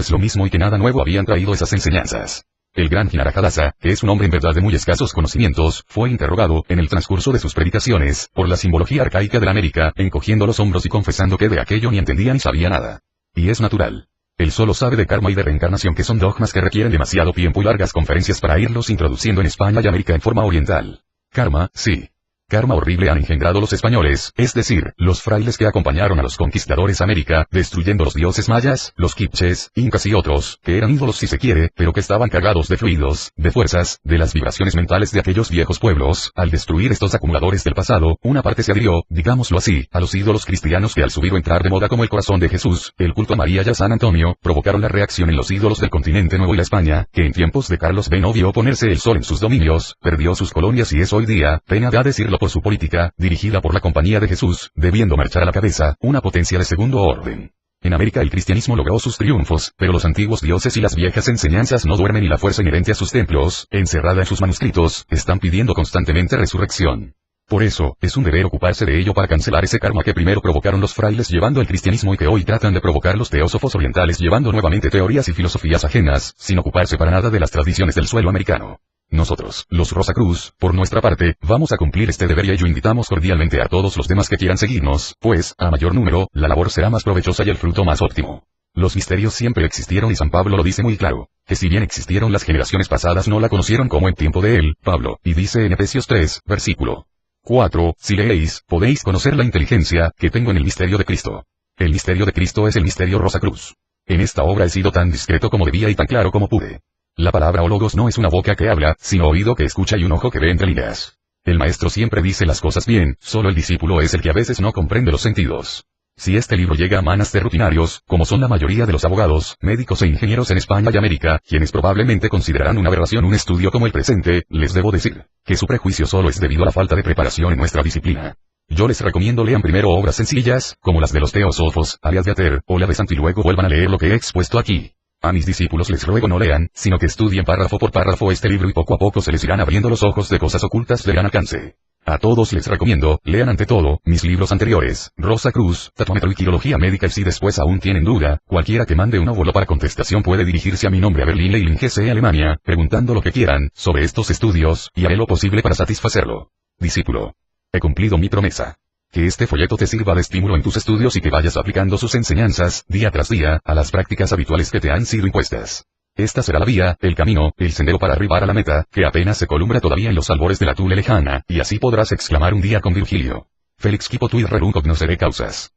es lo mismo y que nada nuevo habían traído esas enseñanzas. El gran Jinarajadasa, que es un hombre en verdad de muy escasos conocimientos, fue interrogado, en el transcurso de sus predicaciones, por la simbología arcaica de la América, encogiendo los hombros y confesando que de aquello ni entendía ni sabía nada. Y es natural. Él solo sabe de karma y de reencarnación, que son dogmas que requieren demasiado tiempo y largas conferencias para irlos introduciendo en España y América en forma oriental. Karma, sí. Karma horrible han engendrado los españoles, es decir, los frailes que acompañaron a los conquistadores a América, destruyendo los dioses mayas, los quiches, incas y otros, que eran ídolos si se quiere, pero que estaban cargados de fluidos, de fuerzas, de las vibraciones mentales de aquellos viejos pueblos. Al destruir estos acumuladores del pasado, una parte se adhirió, digámoslo así, a los ídolos cristianos que al subir o entrar de moda como el corazón de Jesús, el culto a María y a San Antonio, provocaron la reacción en los ídolos del continente nuevo y la España, que en tiempos de Carlos V no vio ponerse el sol en sus dominios, perdió sus colonias y es hoy día, pena da decirlo por su política, dirigida por la Compañía de Jesús, debiendo marchar a la cabeza, una potencia de segundo orden. En América el cristianismo logró sus triunfos, pero los antiguos dioses y las viejas enseñanzas no duermen y la fuerza inherente a sus templos, encerrada en sus manuscritos, están pidiendo constantemente resurrección. Por eso, es un deber ocuparse de ello para cancelar ese karma que primero provocaron los frailes llevando el cristianismo y que hoy tratan de provocar los teósofos orientales llevando nuevamente teorías y filosofías ajenas, sin ocuparse para nada de las tradiciones del suelo americano. Nosotros, los Rosacruz, por nuestra parte, vamos a cumplir este deber y ello invitamos cordialmente a todos los demás que quieran seguirnos, pues, a mayor número, la labor será más provechosa y el fruto más óptimo. Los misterios siempre existieron y San Pablo lo dice muy claro, que si bien existieron las generaciones pasadas no la conocieron como en tiempo de él, Pablo, y dice en Efesios 3, versículo 4, si leéis, podéis conocer la inteligencia que tengo en el misterio de Cristo. El misterio de Cristo es el misterio Rosacruz. En esta obra he sido tan discreto como debía y tan claro como pude. La palabra o logos no es una boca que habla, sino oído que escucha y un ojo que ve entre líneas. El maestro siempre dice las cosas bien, solo el discípulo es el que a veces no comprende los sentidos. Si este libro llega a manos de rutinarios, como son la mayoría de los abogados, médicos e ingenieros en España y América, quienes probablemente considerarán una aberración un estudio como el presente, les debo decir, que su prejuicio solo es debido a la falta de preparación en nuestra disciplina. Yo les recomiendo lean primero obras sencillas, como las de los teósofos, alias de Ater, o la de Sant y luego vuelvan a leer lo que he expuesto aquí. A mis discípulos les ruego no lean, sino que estudien párrafo por párrafo este libro y poco a poco se les irán abriendo los ojos de cosas ocultas de gran alcance. A todos les recomiendo, lean ante todo, mis libros anteriores, Rosacruz, Tatuómetro y Quirología Médica y si después aún tienen duda, cualquiera que mande un óvulo para contestación puede dirigirse a mi nombre a Berlín Eiling GC Alemania, preguntando lo que quieran, sobre estos estudios, y haré lo posible para satisfacerlo. Discípulo. He cumplido mi promesa. Que este folleto te sirva de estímulo en tus estudios y que vayas aplicando sus enseñanzas, día tras día, a las prácticas habituales que te han sido impuestas. Esta será la vía, el camino, el sendero para arribar a la meta, que apenas se columbra todavía en los albores de la Tule lejana, y así podrás exclamar un día con Virgilio. Félix Quipo tuit rerum cognoscere causas.